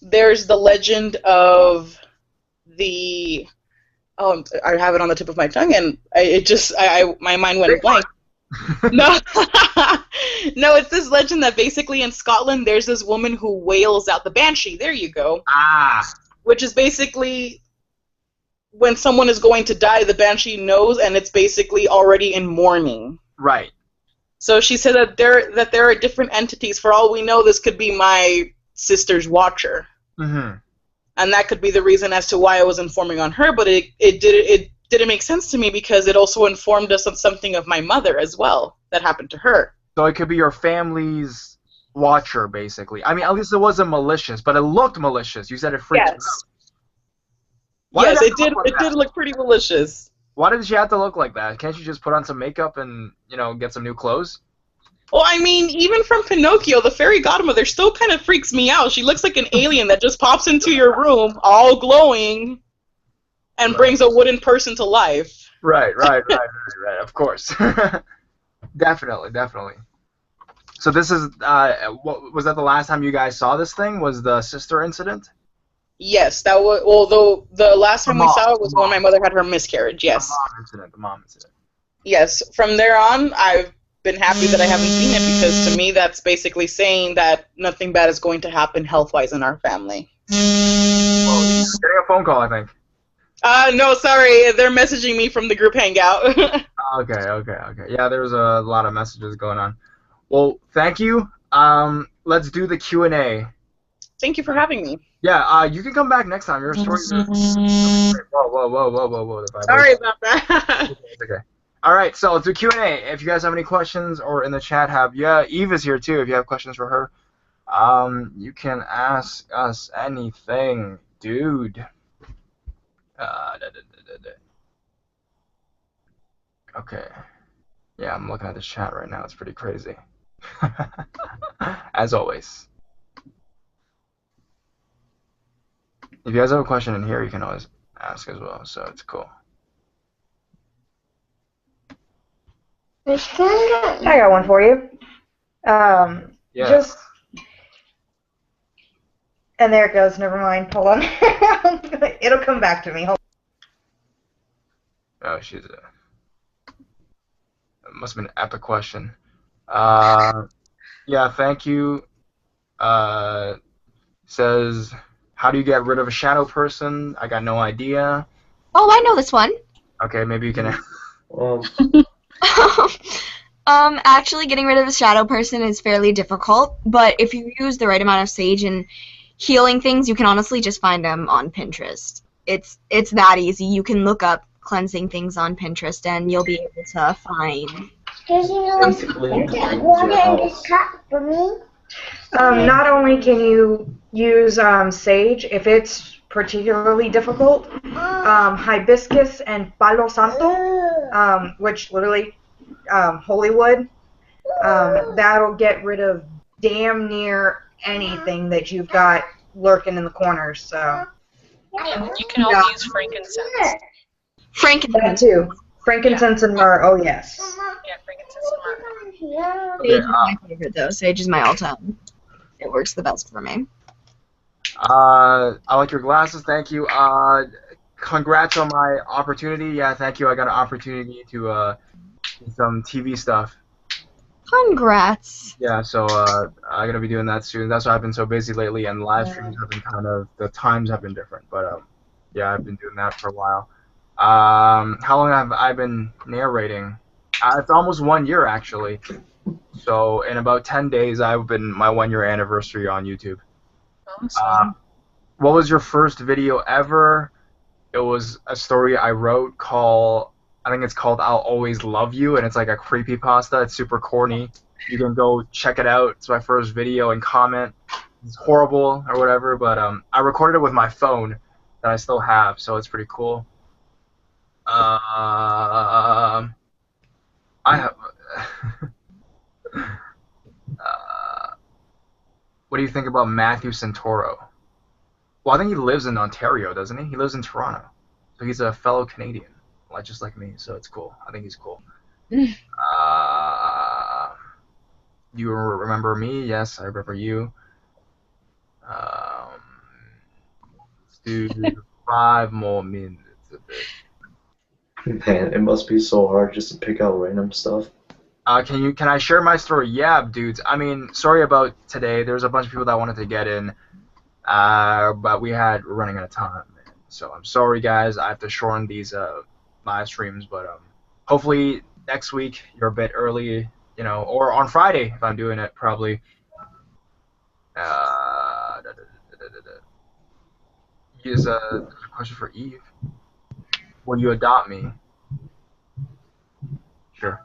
there's the legend of the... Oh, I have it on the tip of my tongue, and my mind went blank. No, no, it's this legend that basically in Scotland there's this woman who wails out the banshee. There you go. Which is basically when someone is going to die, the banshee knows, and it's basically already in mourning.
Right. So
she said that there are different entities. For all we know, this could be my sister's watcher. And that could be the reason as to why I was informing on her, but it didn't make sense to me because it also informed us on something of my mother as well that happened to her.
So it could be your family's watcher, basically. I mean, at least it wasn't malicious, but it looked malicious. You said it freaked you out.
Yes, it did look pretty malicious.
Why did she have to look like that? Can't you just put on some makeup and, get some new clothes?
Well, I mean, even from Pinocchio, the fairy godmother still kind of freaks me out. She looks like an alien that just pops into your room, all glowing, and brings a wooden person to life.
Right. Of course. Definitely. So this is, was that the last time you guys saw this thing? Was the sister incident?
Yes, that was, although the last time we saw it was when my mother had her miscarriage, yes.
The mom incident.
Yes, from there on, I've been happy that I haven't seen it because to me that's basically saying that nothing bad is going to happen health-wise in our family.
Well, you're getting a phone call, I think.
No, sorry, they're messaging me from the group hangout.
Okay. Yeah, there's a lot of messages going on. Well, thank you. Let's do the Q&A.
Thank you for having me.
Yeah, you can come back next time. Your stories are... Whoa.
Sorry about that.
It's okay. All right, so let's do Q&A. If you guys have any questions or in the chat Eve is here too. If you have questions for her, you can ask us anything, dude. Okay. Yeah, I'm looking at this chat right now. It's pretty crazy. As always. If you guys have a question in here, you can always ask as well, so it's cool.
I got one for you.
Yeah.
Just... And there it goes. Never mind. Hold on. It'll come back to me. Hold
Oh, she's a... It must have been an epic question. Yeah, thank you. Says, how do you get rid of a shadow person? I got no idea.
Oh, I know this one.
Okay, maybe you can...
Actually, getting rid of a shadow person is fairly difficult, but if you use the right amount of sage and healing things, you can honestly just find them on Pinterest. It's that easy. You can look up cleansing things on Pinterest, and you'll be able to find.
Not only can you use sage, if it's particularly difficult, hibiscus and palo santo, which literally holy wood, that'll get rid of damn near anything that you've got lurking in the corners. So
you can also use frankincense.
Frankincense
too. Frankincense and myrrh. Oh yes.
Yeah, frankincense and myrrh.
Sage is my favorite though. Sage is my all-time. It works the best for me.
I like your glasses. Thank you. Congrats on my opportunity. Yeah, thank you. I got an opportunity to do some TV stuff.
Congrats.
Yeah, so I'm gonna be doing that soon. That's why I've been so busy lately, and live streams have been the times have been different. But yeah, I've been doing that for a while. How long have I been narrating? It's almost 1 year actually. So in about 10 days, I've been my 1 year anniversary on YouTube.
Awesome.
What was your first video ever? It was a story I wrote called, I think it's called I'll Always Love You, and it's like a creepypasta. It's super corny. You can go check it out. It's my first video and comment. It's horrible or whatever, but I recorded it with my phone that I still have, so it's pretty cool. I have... what do you think about Matthew Santoro? Well, I think he lives in Ontario, doesn't he? He lives in Toronto. So he's a fellow Canadian, just like me, so it's cool. I think he's cool. You remember me? Yes, I remember you. Let's do 5 more minutes of this.
Man, it must be so hard just to pick out random stuff.
Can I share my story? Yeah, dudes. I mean, sorry about today. There's a bunch of people that wanted to get in, but we're running out of time. So I'm sorry, guys. I have to shorten these live streams, but hopefully next week you're a bit early, or on Friday if I'm doing it, probably. Here's a question for Eve. Will you adopt me? Sure.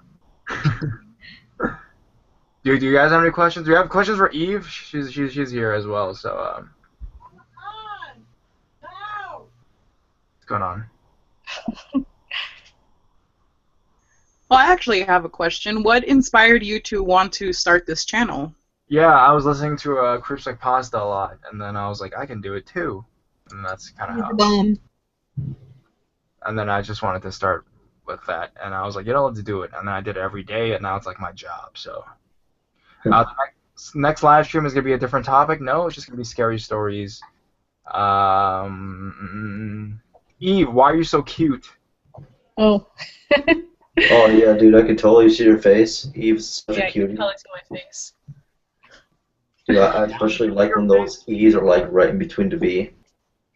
Do you guys have any questions? Do you have questions for Eve? She's here as well. So what's going on?
Well, I actually have a question. What inspired you to want to start this channel?
Yeah, I was listening to Creeps Like Pasta a lot, and then I was like, I can do it too, and that's kind of how. And then I just wanted to start with that, and I was like, let's do it. And then I did it every day, and now it's like my job. So the next live stream is gonna be a different topic. No, it's just gonna be scary stories. Eve, why are you so cute?
Oh.
Oh yeah, dude, I can totally see your face. Eve's such a cutie.
Yeah, you can totally see my face.
Dude, I especially like when those E's are like right in between the V.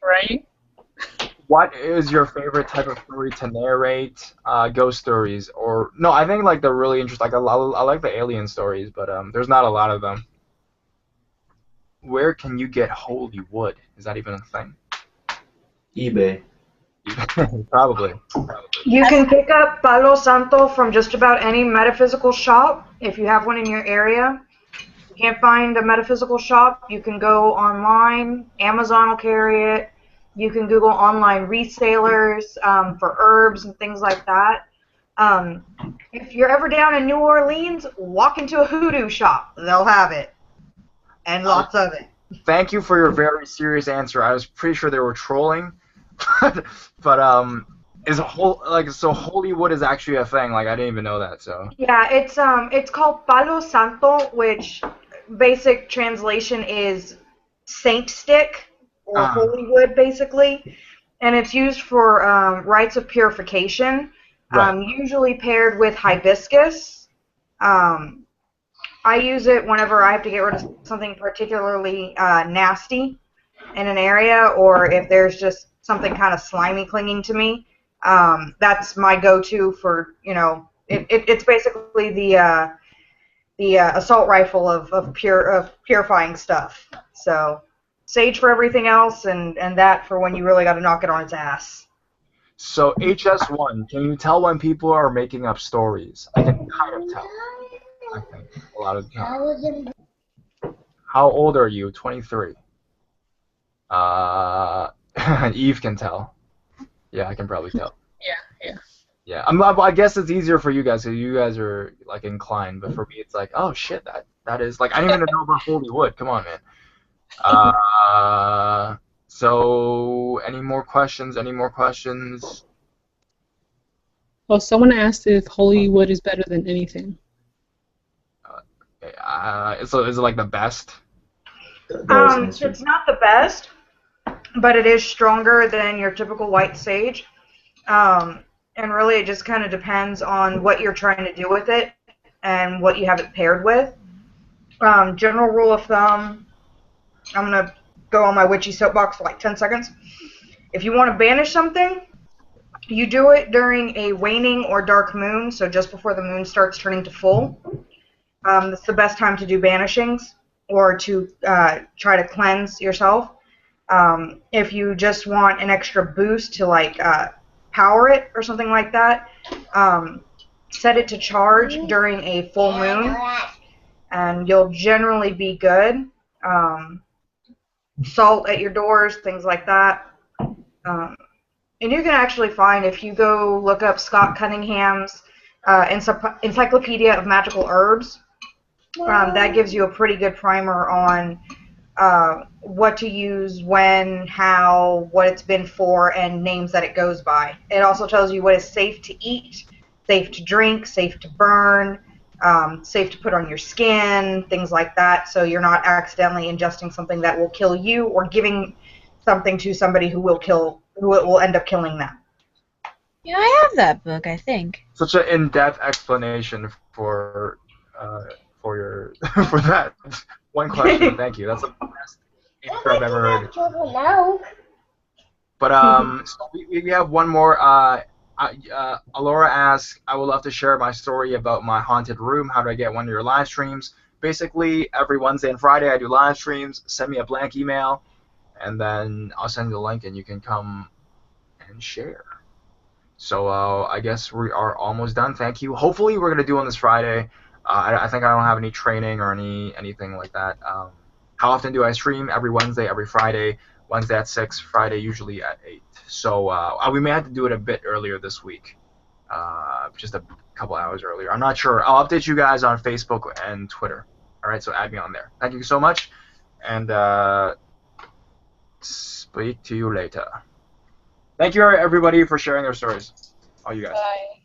Right?
What is your favorite type of story to narrate? Ghost stories, or no? I think like they're really interesting. Like I like the alien stories, but there's not a lot of them. where can you get holy wood? Is that even a thing?
eBay.
Probably.
You can pick up Palo Santo from just about any metaphysical shop if you have one in your area. If you can't find a metaphysical shop, you can go online. Amazon will carry it. You can Google online resellers for herbs and things like that. If you're ever down in New Orleans, walk into a hoodoo shop. They'll have it. And lots of it.
Thank you for your very serious answer. I was pretty sure they were trolling. But is so holy wood is actually a thing? Like I didn't even know that. So
Yeah, it's called Palo Santo, which basic translation is saint stick or holy wood, basically, and it's used for rites of purification, usually paired with hibiscus. I use it whenever I have to get rid of something particularly nasty in an area, or if there's just something kind of slimy clinging to me. That's my go-to for, it's basically the assault rifle of purifying stuff. So sage for everything else, and that for when you really got to knock it on its ass.
So HS1, can you tell when people are making up stories? I can kind of tell. I think a lot of the time. How old are you? 23. Eve can tell. Yeah, I can probably tell. Yeah. I guess it's easier for you guys because you guys are like inclined, but for me it's like, oh shit, that is like I didn't even know about holy wood. Come on, man. So any more questions?
Well, someone asked if holy wood is better than anything.
So is it like the best?
It's not the best, but it is stronger than your typical white sage. And really it just kind of depends on what you're trying to do with it and what you have it paired with. General rule of thumb, I'm going to go on my witchy soapbox for like 10 seconds. If you want to banish something, you do it during a waning or dark moon, so just before the moon starts turning to full. That's the best time to do banishings or to try to cleanse yourself. If you just want an extra boost to like power it or something like that, set it to charge during a full moon and you'll generally be good. Salt at your doors, things like that. And you can actually find, if you go look up Scott Cunningham's Encyclopedia of Magical Herbs, that gives you a pretty good primer on what to use, when, how, what it's been for, and names that it goes by. It also tells you what is safe to eat, safe to drink, safe to burn, safe to put on your skin, things like that, so you're not accidentally ingesting something that will kill you or giving something to somebody who will end up killing them.
Yeah, I have that book, I think.
Such an in-depth explanation for your for that one question. Thank you. That's the best answer I've ever heard. But so we have one more. Alora asks, I would love to share my story about my haunted room. How do I get one of your live streams? Basically, every Wednesday and Friday I do live streams. Send me a blank email, and then I'll send you the link, and you can come and share. So I guess we are almost done. Thank you. Hopefully we're going to do on this Friday. I think I don't have any training or anything like that. How often do I stream? Every Wednesday, every Friday. Wednesday at 6, Friday usually at 8. So we may have to do it a bit earlier this week, just a couple hours earlier. I'm not sure. I'll update you guys on Facebook and Twitter. All right, so add me on there. Thank you so much, and speak to you later. Thank you, everybody, for sharing their stories. All you guys.
Bye.